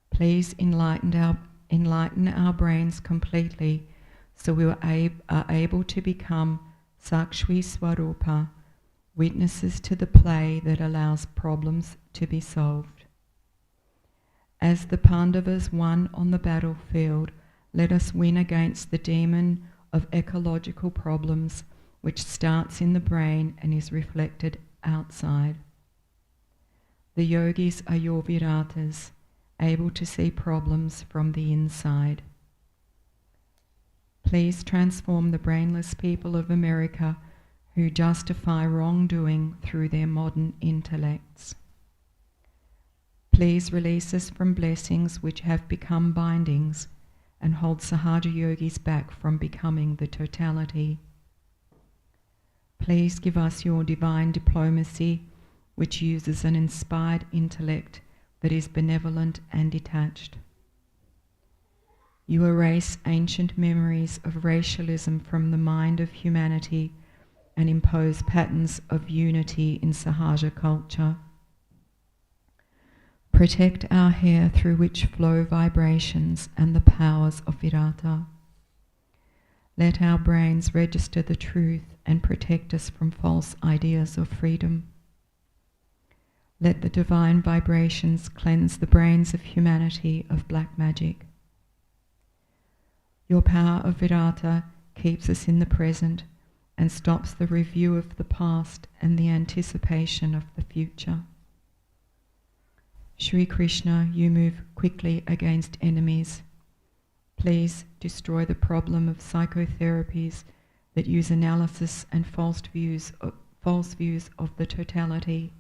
Please enlighten our brains completely so we are able to become Sakshvi Swarupa, witnesses to the play that allows problems to be solved. As the Pandavas won on the battlefield, let us win against the demon of ecological problems, which starts in the brain and is reflected outside. The yogis are your Viratas, able to see problems from the inside. Please transform the brainless people of America who justify wrongdoing through their modern intellects. Please release us from blessings which have become bindings and hold Sahaja yogis back from becoming the totality. Please give us your divine diplomacy, which uses an inspired intellect that is benevolent and detached. You erase ancient memories of racialism from the mind of humanity and impose patterns of unity in Sahaja culture. Protect our hair through which flow vibrations and the powers of Virata. Let our brains register the truth and protect us from false ideas of freedom. Let the divine vibrations cleanse the brains of humanity of black magic. Your power of Virata keeps us in the present and stops the review of the past and the anticipation of the future. Shri Krishna, you move quickly against enemies. Please destroy the problem of psychotherapies that use analysis and false views of the totality.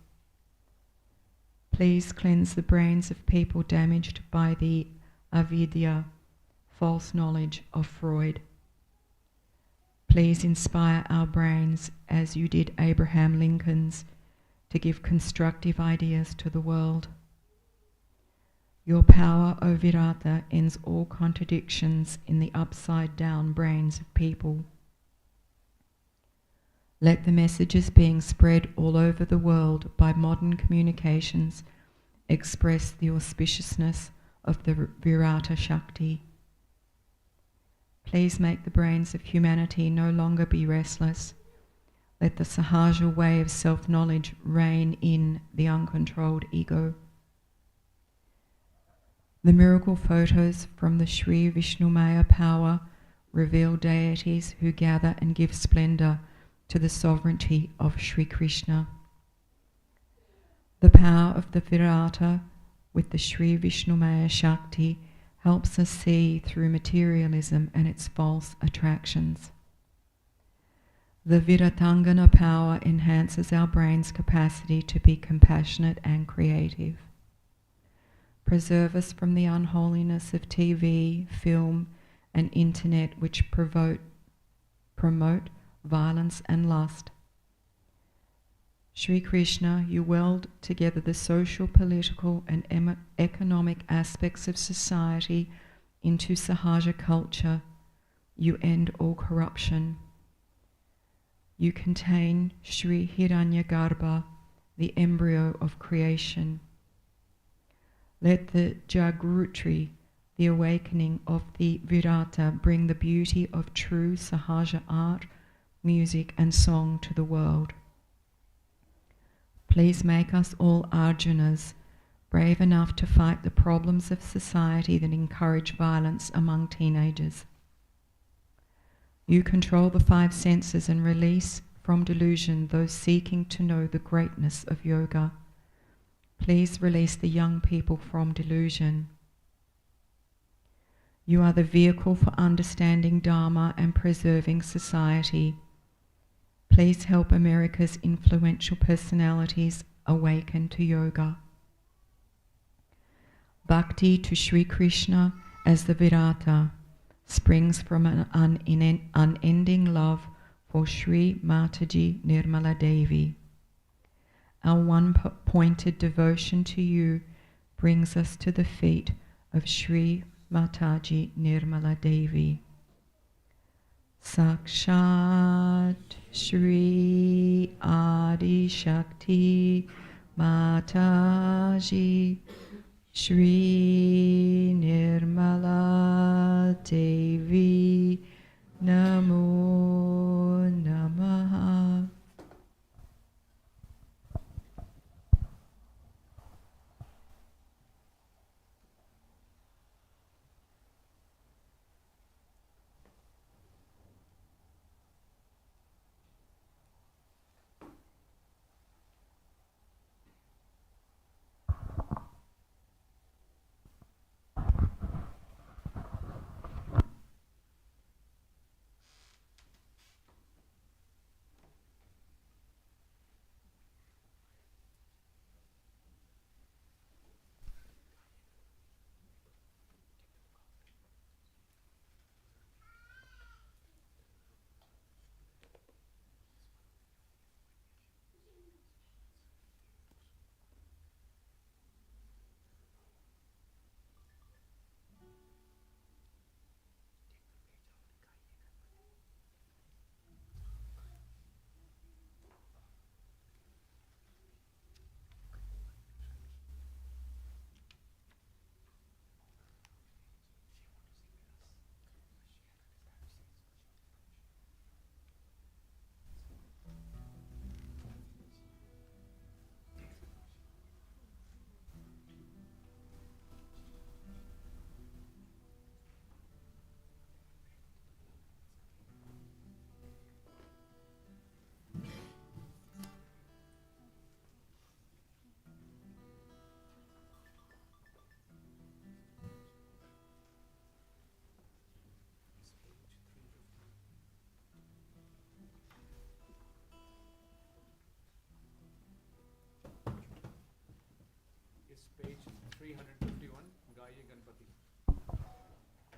Please cleanse the brains of people damaged by the avidya, false knowledge of Freud. Please inspire our brains, as you did Abraham Lincoln's, to give constructive ideas to the world. Your power, O Virata, ends all contradictions in the upside-down brains of people. Let the messages being spread all over the world by modern communications express the auspiciousness of the Virata Shakti. Please make the brains of humanity no longer be restless. Let the Sahaja way of self-knowledge reign in the uncontrolled ego. The miracle photos from the Shri Vishnumaya power reveal deities who gather and give splendour to the sovereignty of Shri Krishna. The power of the Virata with the Shri Vishnumaya Shakti helps us see through materialism and its false attractions. The Viratangana power enhances our brain's capacity to be compassionate and creative. Preserve us from the unholiness of TV, film, and internet which promote violence and lust. Shri Krishna, you weld together the social, political, and economic aspects of society into Sahaja culture. You end all corruption. You contain Shri Hiranyagarbha, the embryo of creation. Let the Jagrutri, the awakening of the Virata, bring the beauty of true Sahaja art, music and song to the world. Please make us all Arjunas, brave enough to fight the problems of society that encourage violence among teenagers. You control the five senses and release from delusion those seeking to know the greatness of yoga. Please release the young people from delusion. You are the vehicle for understanding Dharma and preserving society. Please help America's influential personalities awaken to yoga. Bhakti to Shri Krishna as the Virata springs from an unending love for Shri Mataji Nirmala Devi. Our one-pointed devotion to you brings us to the feet of Shri Mataji Nirmala Devi. Sakshat Shri Adi Shakti Mataji Shri Nirmala Devi Namo Namaha.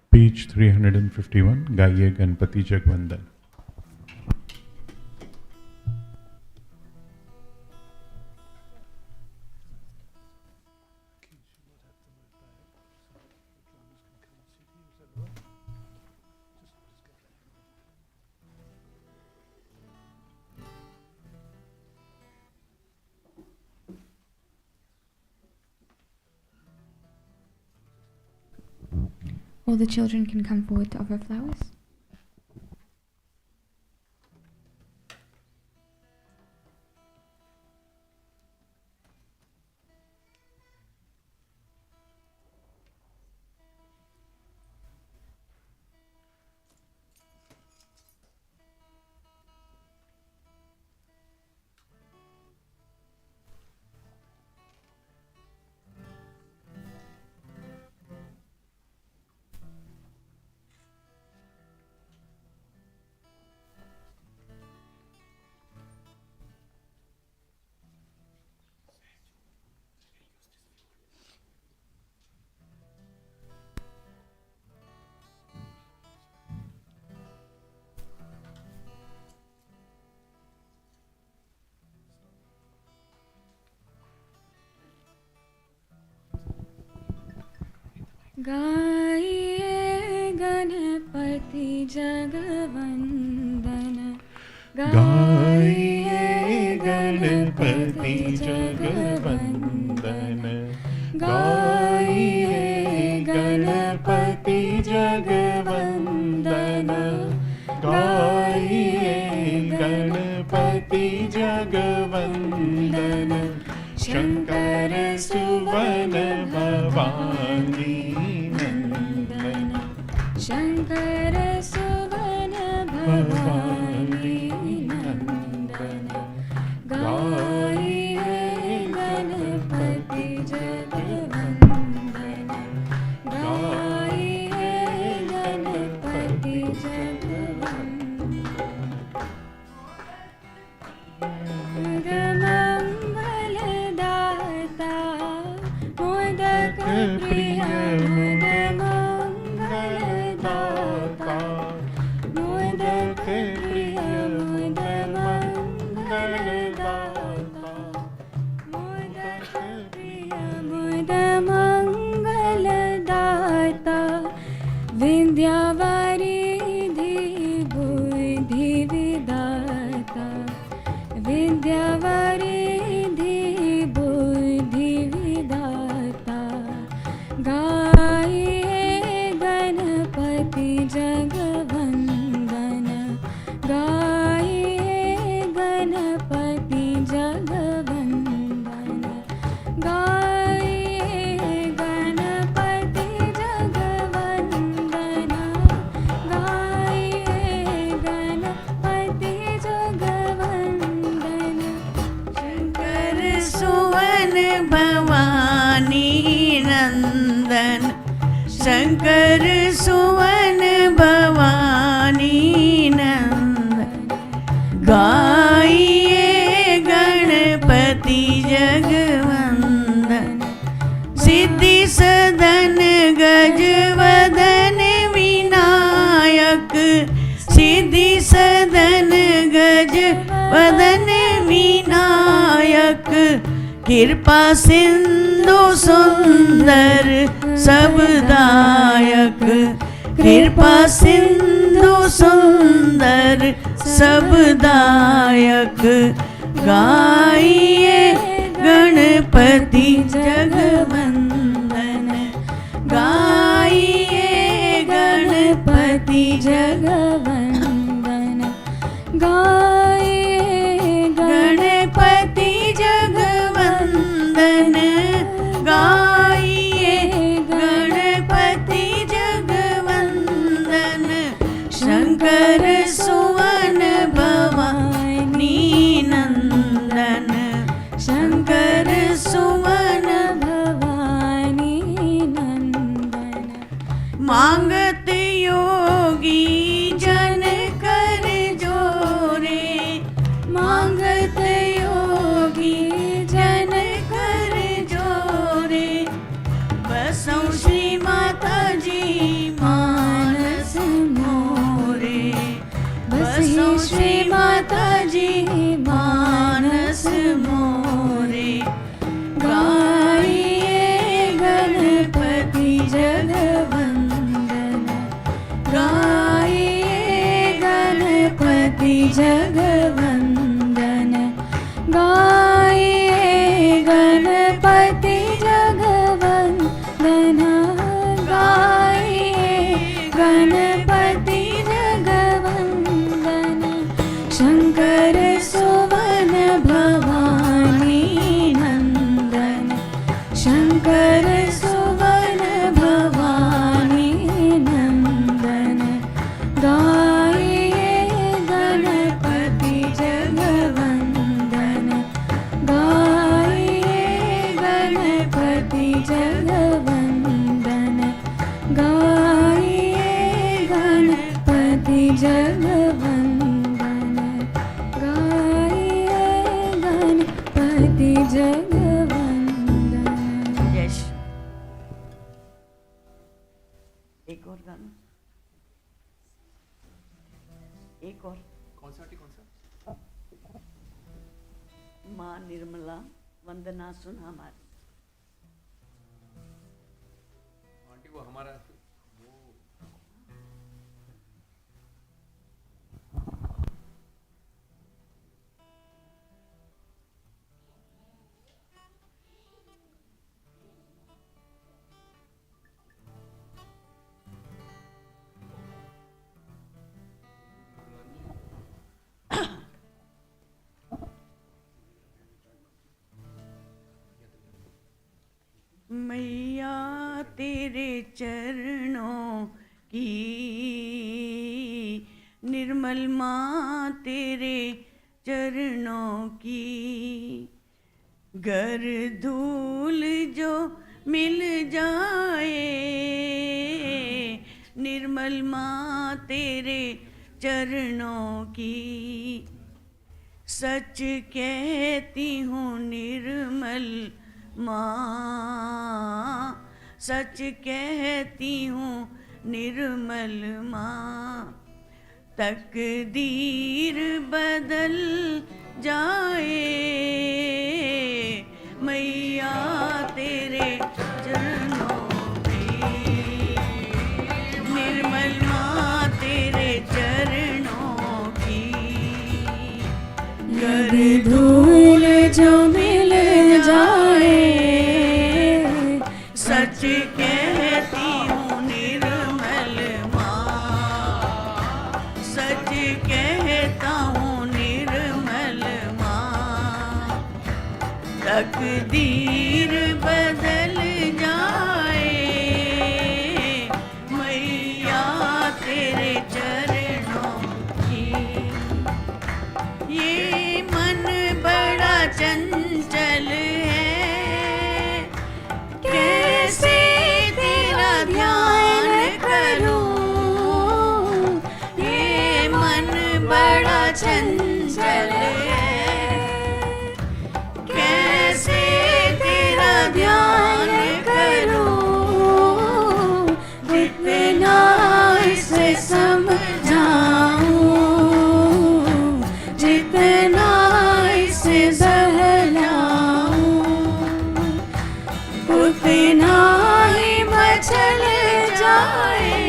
Page 351, Gaiye Ganpati Jagvandan. All the children can come forward to offer flowers. गाइए गणपति जगवंदन, गाइए गणपति जगवंदन, गाइए गणपति जगवंदन, गाइए गणपति जगवंदन, शंकर सुवन भवानी नंदन, शंकर सुवन भवानी नंदन, गाइए गणपति जगवंदन, गाइए गणपति जगवंदन। मंगलदाता मोदक प्रिय मुद मंगलदाता, मोदक प्रिय मुद मंगलदाता, मोदक प्रिय मुद मंगलदाता, विद्यावारिधि बुद्धि विदाता, विद्यावारिधि बुद्धि विदाता, गाइए गणपति जगवंदन, गाइए गणपति जगवंदन, गाइए गणपति जगवंदन, गाइए गणपति जगवंदन, शंकर सुवन भवानी नंदन, शंकर सुवन भवानी नंदन, गाइए गणपति जगवंदन, सिद्धि सदन गज वदन विनायक, सिद्धि सदन गज वदन विनायक, कृपा सिंधु सुंदर सबदायक, कृपा सिंधु सुंदर सबदायक, गाइए गणपति जगवंदन, गाइए गणपति जगवंदन, गाइए गणपति जगवंदन, गाइए गणपति जगवंदन, शंकर सुवन भवानी नंदन, शंकर सुवन भवानी नंदन, मांगत योगी जन कर जोरे, मांगत योगी जन कर जोरे, बसों श्री माता जी मानस मोरे, बसों श्री माता जी मानस मोरे, गाइए गणपति जगवंदन, गाइए गणपति जगवंदन, गाइए गणपति जगवंदन, गाइए शंकर सुवन भवानी नंदन गाइए गणपति जगवंदन गाइए गणपति जगवंदन गाइए गणपति जगवंदन गाइए गणपति जगवंदन। यश एक और गाना, एक और कौन सा माँ निर्मला वंदना सुन हमारी। आंटी वो हमारा मैया तेरे चरणों की निर्मल माँ तेरे चरणों की गर धूल जो मिल जाए निर्मल माँ तेरे चरणों की सच कहती हूँ निर्मल माँ सच कहती हूँ निर्मल माँ तकदीर बदल जाए मैया तेरे चरणों की निर्मल माँ तेरे चरणों की गर धूल जो मिल जाए सच कहती हूँ निर्मल माँ सच कहता हूँ निर्मल माँ तकदीर बदल जाए मैया तेरे चरणों की ये मन बड़ा चंचल है कैसे तेरा ध्यान करूं ये मन बड़ा चंचल है कैसे तेरा ध्यान करूं जितना इसे समझाऊं जितना इसे बहलाऊं उतना ही मचल जाए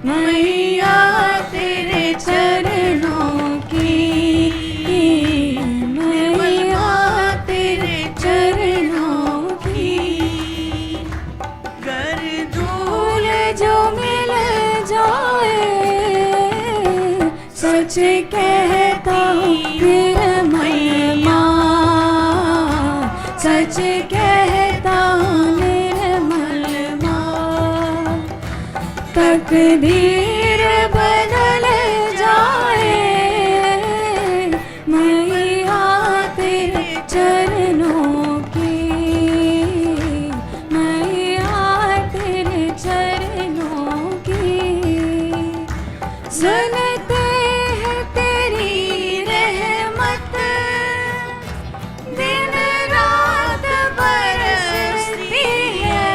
मैया तेरे चरणों की मैया तेरे चरणों की गर धूल जो मिल जाए सच कहता हूँ निर्मल माँ सच कहता हूँ निर्मल माँ तकदीर बदल जाए मैया तेरे चरणों की मैया तेरे चरणों की सुनते हैं तेरी रहमत दिन रात बरसती है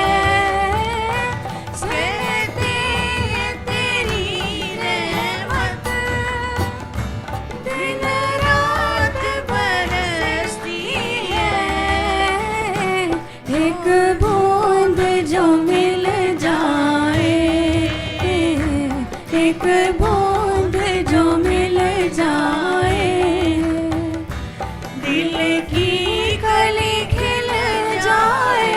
सुनते हैं तेरी रहमत दिन रात बरसती है एक बूंद जो मिल जाए एक बूंद जो मिल जाए दिल की कली खिल जाए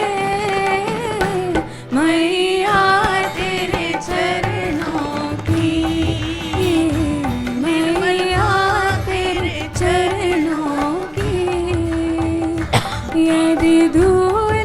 मैया तेरे चरणों की मैया तेरे चरणों की यदि धूल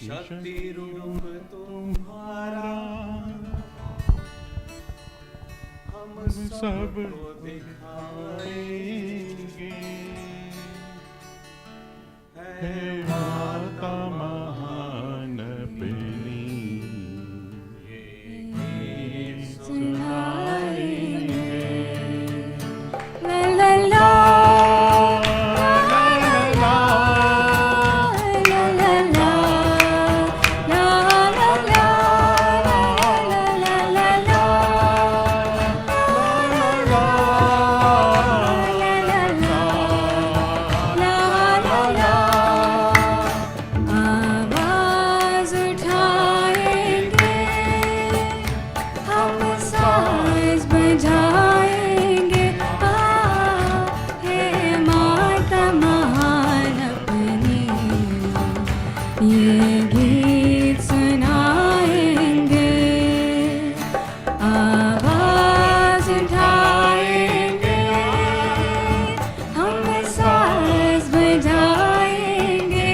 शक्ति रूप तुम्हारा हम सबको दिखाएंगे। हे माता महान अपनी ये गीत सुनाएंगे। La la la. आवाज उठाएंगे हम साज बजाएंगे। हे माता महान अपनी ये गीत सुनाएंगे। आवाज उठाएंगे हम साज बजाएंगे।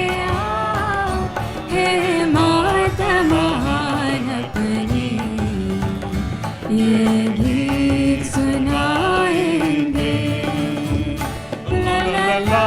हे माता महान अपनी ये गीत सुनाएंगे। ला ला ला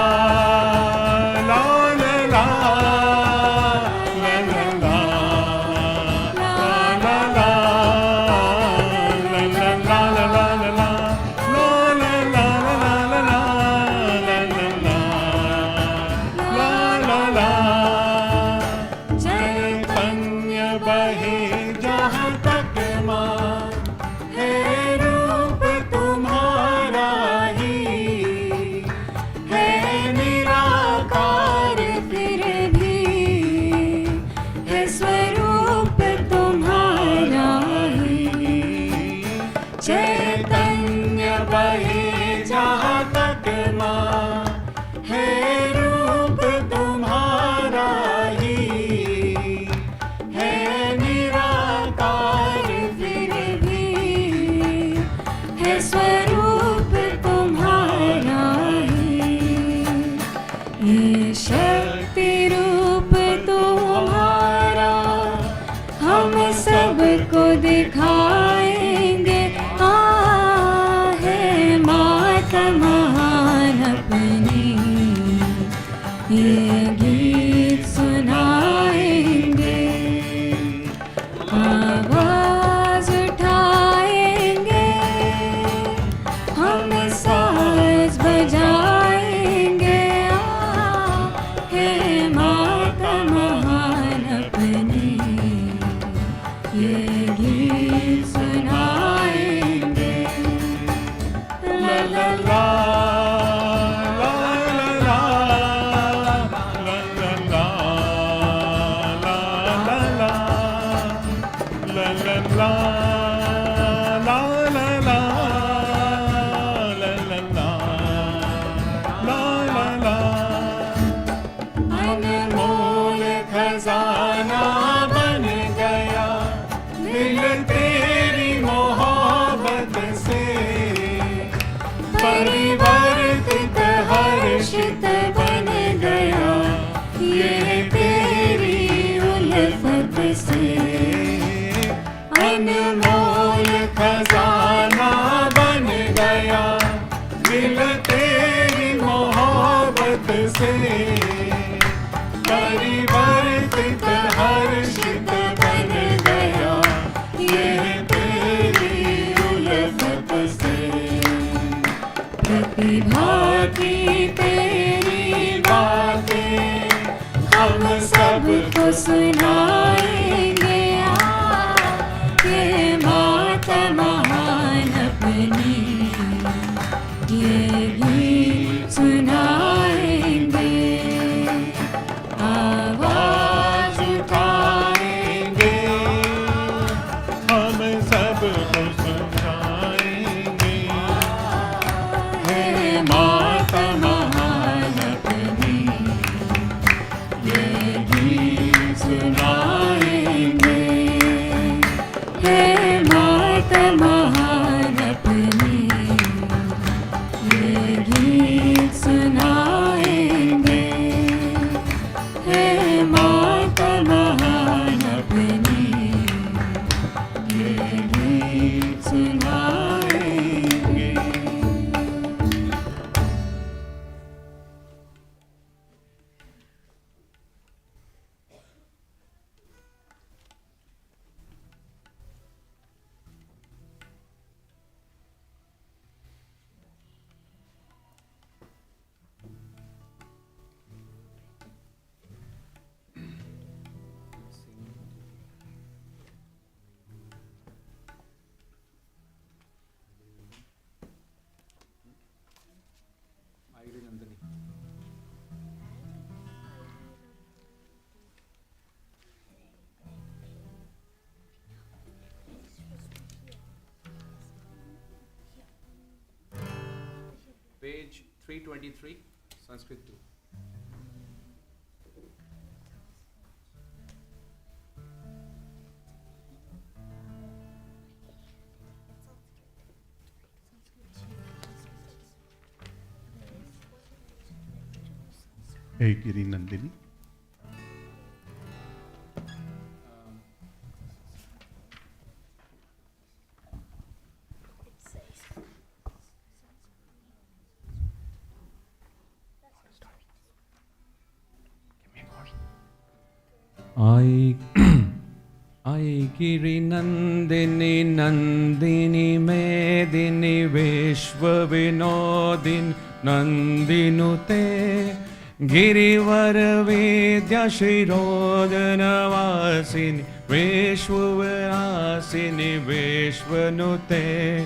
चैतन्य बहे जहाँ तक माँ, है रूप तुम्हारा ही, है निराकार फिर भी है स्वरूप तुम्हारा ही। चैतन्य बहे जहाँ तक माँ, है रूप तुम्हारा ही, है निराकार फिर भी है स्वरूप तुम्हारा ही। ये शक्ति रूप तुम्हारा हम सबको दिखाएंगे। हे माता महान अपनी ये गीत सुनाएंगे। आवाज उठाएंगे हम साज बजाएंगे। हे माता महान अपनी ये गीत सुनाएंगे। ला ला ला अनमोल खजाना बन गया दिल तेरी मोहब्बत से, परिवर्तित हर्षित बन गया ये तेरी उल्फत से। अनमोल खजाना बन गया दिल तेरी मोहब्बत से, परिवर्तित हर्षित बन गया ये तेरी उल्फत से। प्रतिभा की तेरी बातें हम सबको सुनाएंगे। ये माता महान अपनी ये गीत सुनाएंगे। आवाज उठाएंगे हम सबको सुनाएंगे। हे माता महान अपनी ये गीत सुनाएंगे। हे माता महान अपनी ये गीत सुनाएंगे। हे माता महान 323, Sanskrit 2. Hey Giri Nandini. I Giri Nandini Nandini Medini Vishwa Vinodin Nandinute Girivara Vidya Shirodhana Vasini Vishwavarasini Vishwanute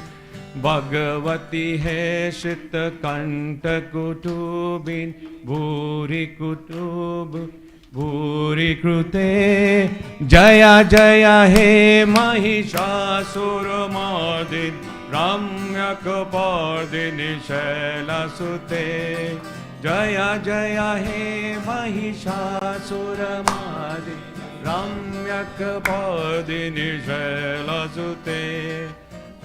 Bhagavati Heshita Kanta Kutubin Bhuri Kutub Bhuri Krute Jaya Jaya He Mahishasura Mardin Ramya Kapardini Shaila Sute Jaya Jaya He Mahishasura Mardin Ramya Kapardini Shaila Sute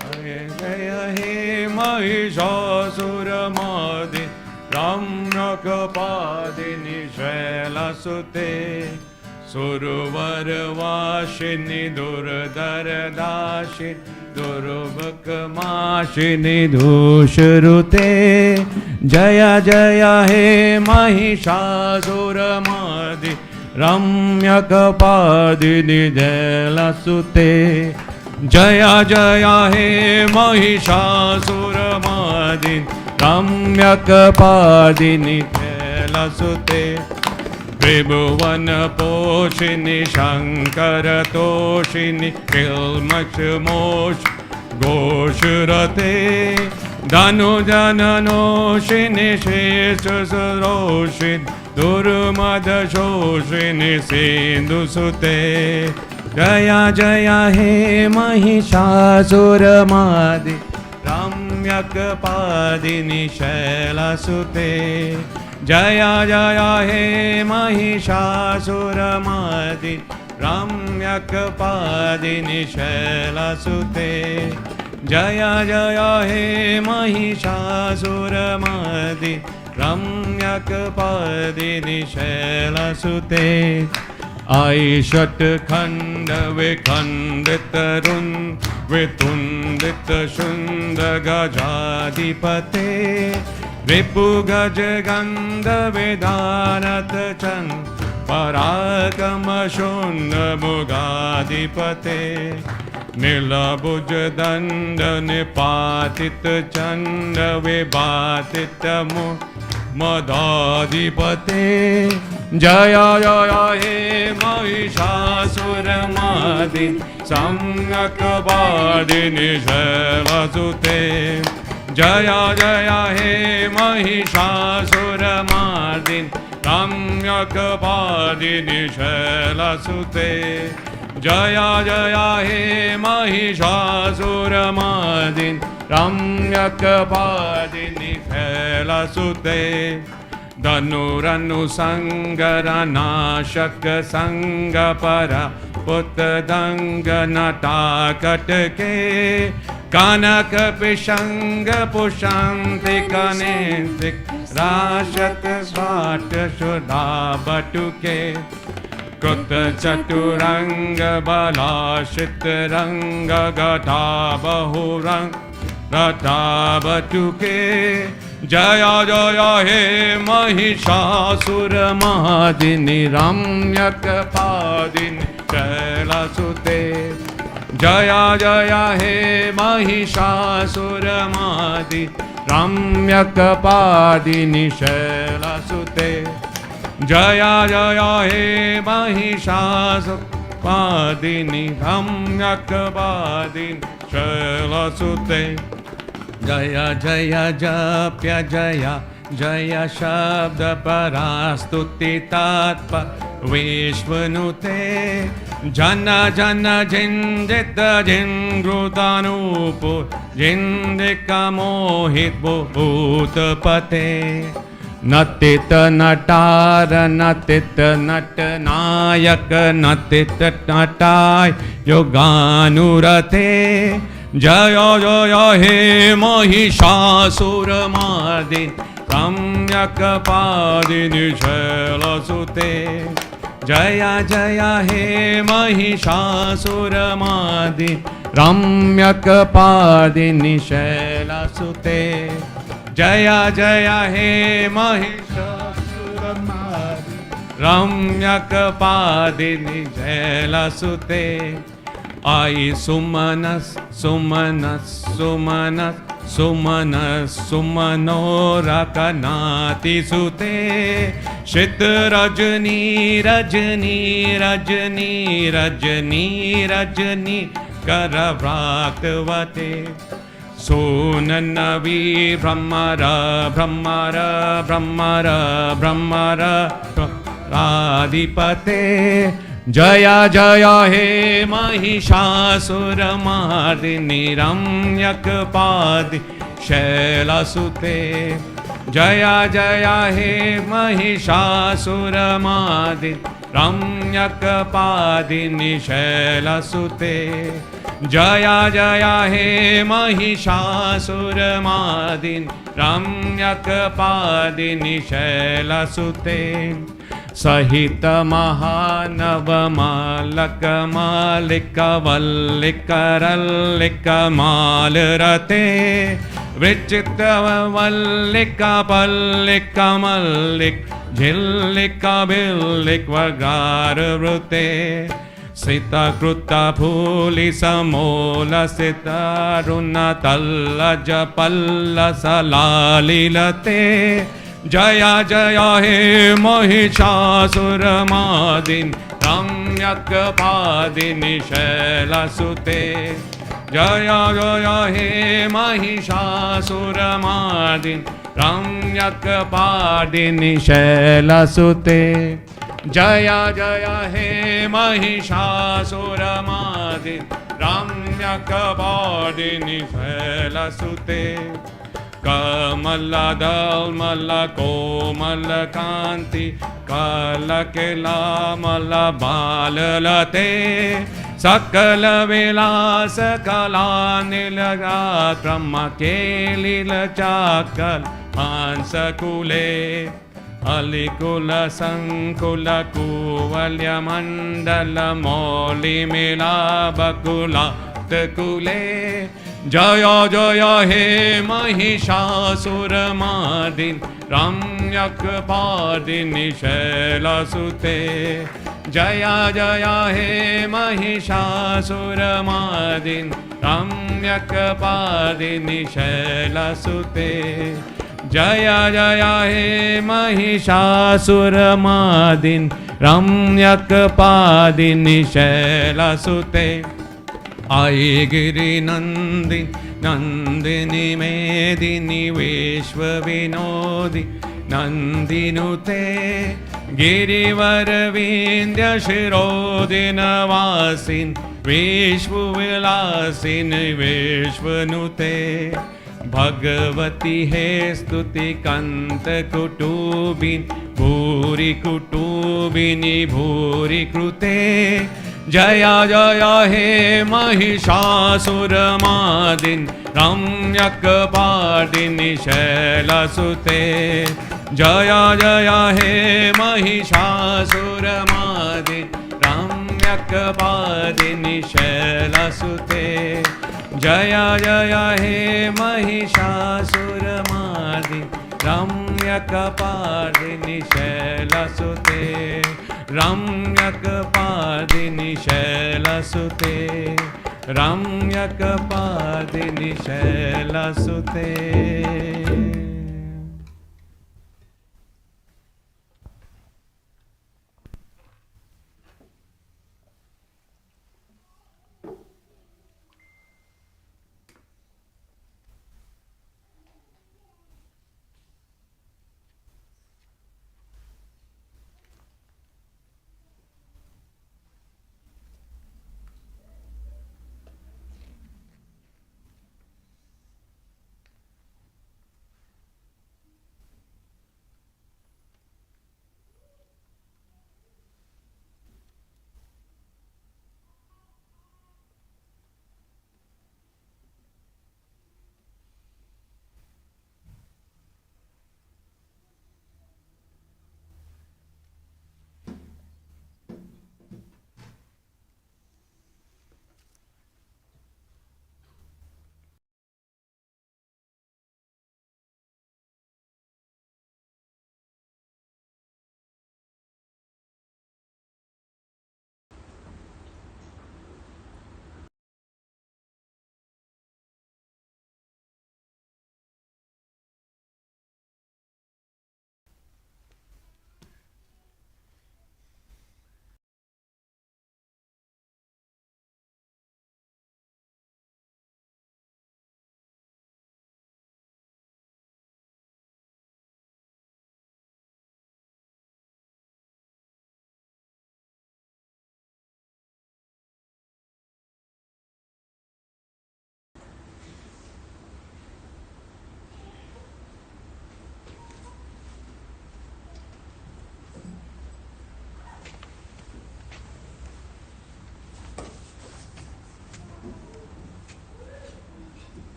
Jaya Jaya He Mahishasura Mardin Ramnakapadini Shailasute Suruvaravashini Duradaradashini Durubhakamashini Dusharute Jaya Jaya He Mahishasuramadi Ramyakapadini Jailasute Jaya Jaya He Mahishasuramadi Ramyakapadini Telasute Tribhuvana Poshini Shankara Toshini Kilmachamosh Goshurate Danujana Noshini Shesasaroshin Durumada Shoshini Sindusute Jaya Jaya He Mahishasuramadi Ramyakapadini Shailasute Jaya Jaya He Mahishasuramadi Ramyakapadini Shailasute Jaya Jaya He Mahishasuramadi Ramyakapadini Shailasute Aishat Khanda Vikhanditarun Vitundita Shunda Gajadipate Vipu Gajaganda Vedanata Chan Parakama Shunda Mugadipate Nilabhuja Danda Nipatita Chanda Vibatita Madadipate Jaya Jaya He Mahishasuramadi Samyakabadini Shailasute Jaya Jaya He Mahishasuramadi Samyakabadini Shailasute Jaya Jaya He Mahishasuramadi Ramyakabadini Shailasute Dhanuranu Sangarana Shaka Sangapara Puttadanga Natakatake Kanaka Pishanga Pushanti Kanentik Rashat Svata Shudabatuke Kutta Chaturanga Balashit-ranga Gata Bahurang Ratabatuke Jaya Jaya He Mahishasuramadi Ramyakapadini Shailasute Jaya Jaya He Mahishasuramadi Ramyakapadini Shailasute Jaya Jaya He Mahishasuramadi Ramyakapadini Shailasute Jaya Jaya Japya Jaya Jaya Shabda Parastuti Tatpa Vishwanute Jana Jana Jindita Jingrutanupur Jindika Mohit Bhutapate Natita Natara Natita Natanayaka Natita Natai Yoganurate Jaya Jaya He Mahishasuramardin Ramyakapadini Shalasute Jaya Jaya He Mahishasuramardin Ramyakapadini Shalasute Jaya Jaya He Mahishasuramardin Ramyakapadini Shalasute Ai Sumanas Sumanas Sumanas Sumanas Sumanorakanati Sute Shit Rajani Rajani Rajani Rajani Rajani Karavraktavate Sunanavi Brahmara Brahmara Brahmara Brahmara Radipate Jaya Jaya He Mahishasuramardini Ramyakapadi Shailasute Jaya Jaya He Mahishasuramardini Ramyakapadini Shailasute Jaya Jaya He Mahishasuramardini Ramyakapadini Shailasute Sahita Mahanava Malaka Malika Vallika Rallika Malarate Vichita Vallika Pallika Malik Jillika Billik Vagara Vrute Sita Kruta Phuli Samola Sita Runatalla Japalla Salalilate Jaya Jaya He Mahishasuramardin Ramyakapadini Shailasute Jaya Jaya He Mahishasuramardin Ramyakapadini Shailasute Jaya Jaya He Mahishasuramardin Ramyakapadini Shailasute Kamala Dalmala Komala Kanti Kala Kela Mala Balalate Sakala Vilasa Kala Nilagatrama Kelila Chakal Hansakule Alikula Sankula Kuvalya Mandala Moli Mila Bakula Tekule Jaya Jaya He Mahishasuramardin Ramyakapadini Shailasute Jaya Jaya He Mahishasuramardin Ramyakapadini Shailasute Jaya Jaya He Mahishasuramardin Ramyakapadini Shailasute Ai Giri Nandi Nandini Medini Vishwa Vinodi Nandinute Girivara Vindya Shirodina Vasin Vishwa Vilasin Vishwanute Bhagavati He Stuti Kanta Kutubin Bhuri Kutubini Bhuri Krute Jaya Jaya He Mahishasuramardin Ramyakapadini Shailasute Jaya Jaya He Mahishasuramardin Ramyakapadini Shailasute Jaya Jaya He Mahishasuramardin Ramyakapadini Shailasute Ramyakapadini Shailasute Ramyakapadini Shailasute.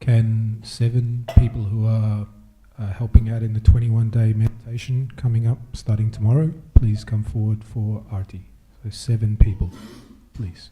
Can 7 people who are helping out in the 21-day meditation coming up starting tomorrow, please come forward for Arti. So 7 people, please.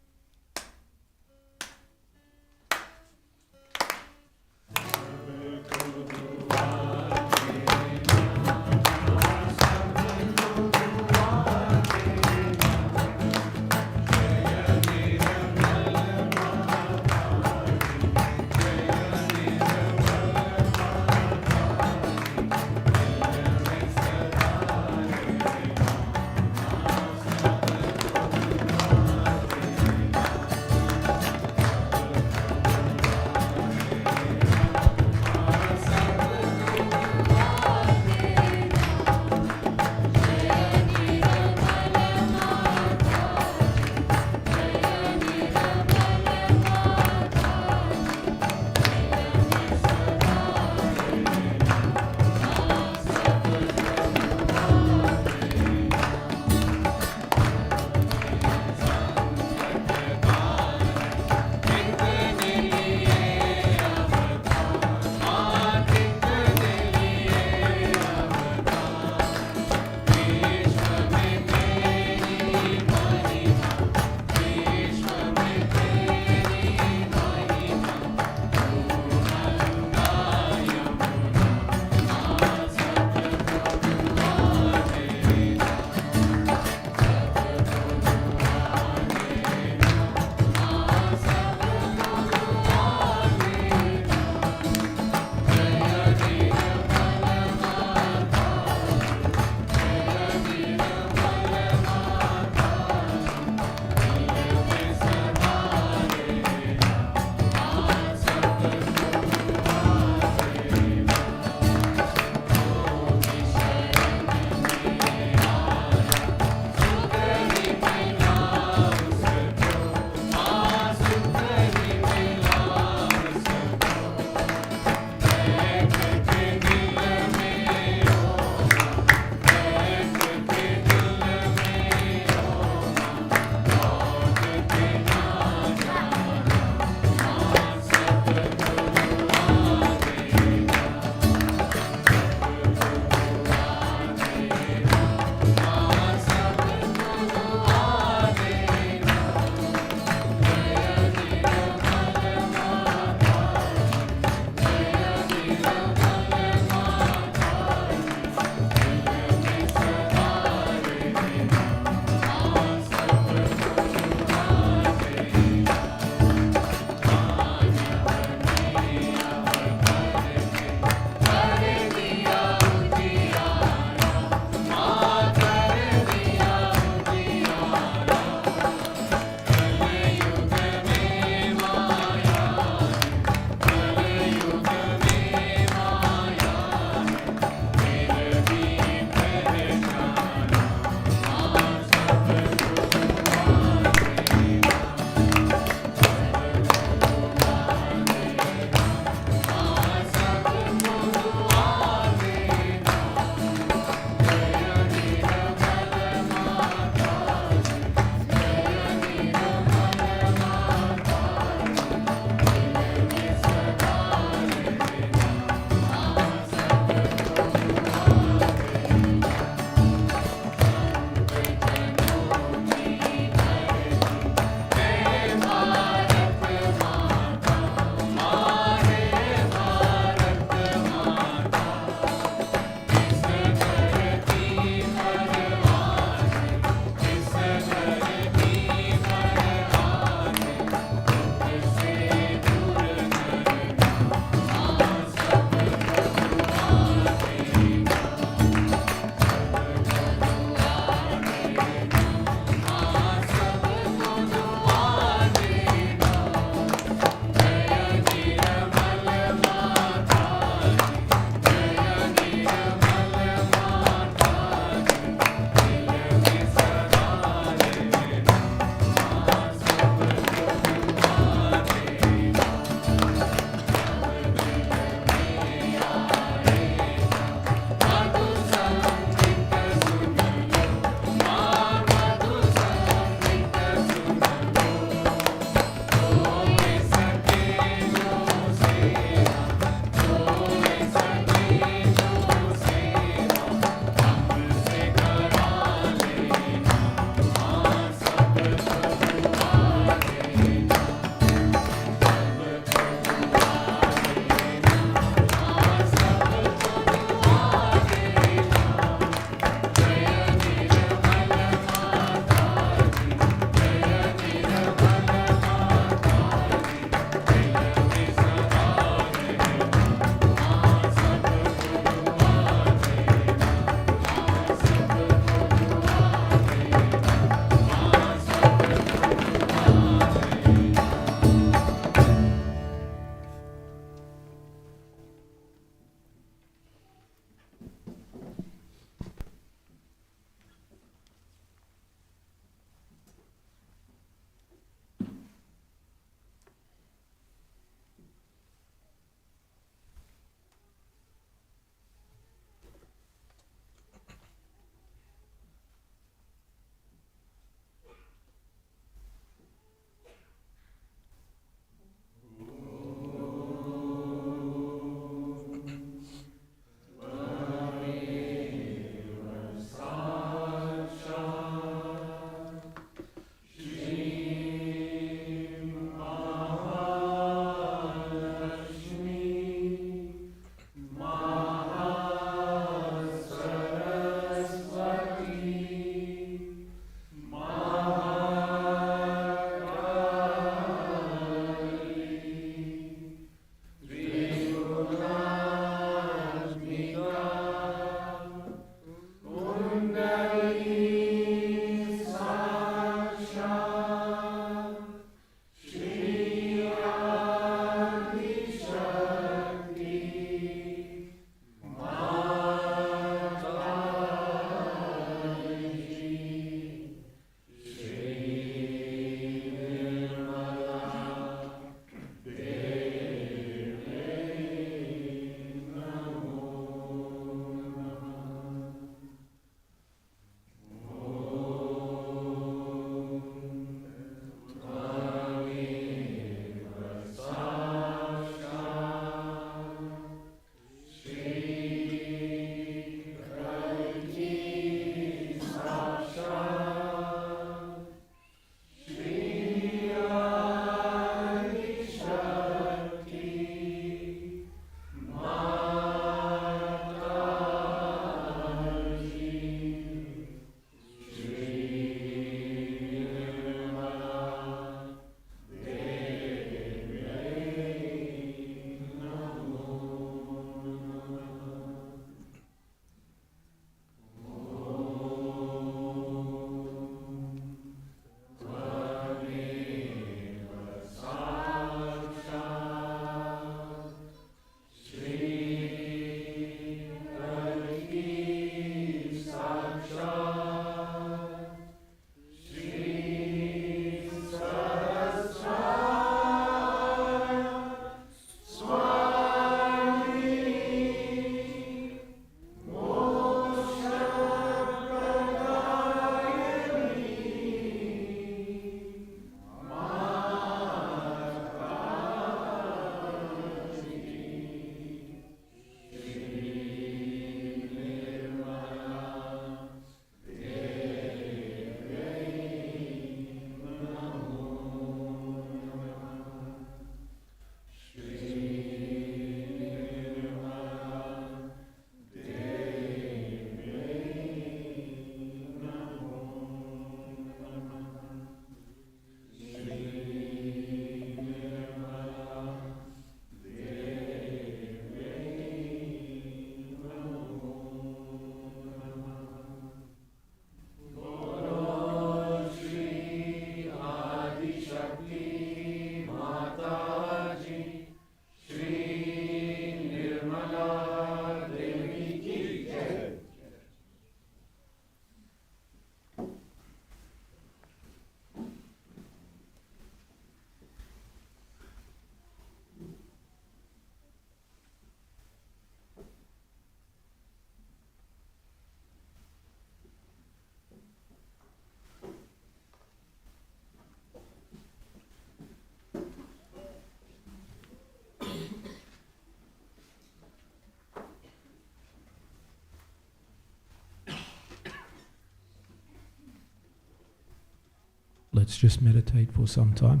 let's just meditate for some time.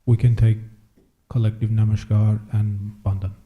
we can take collective namaskar and bandhan.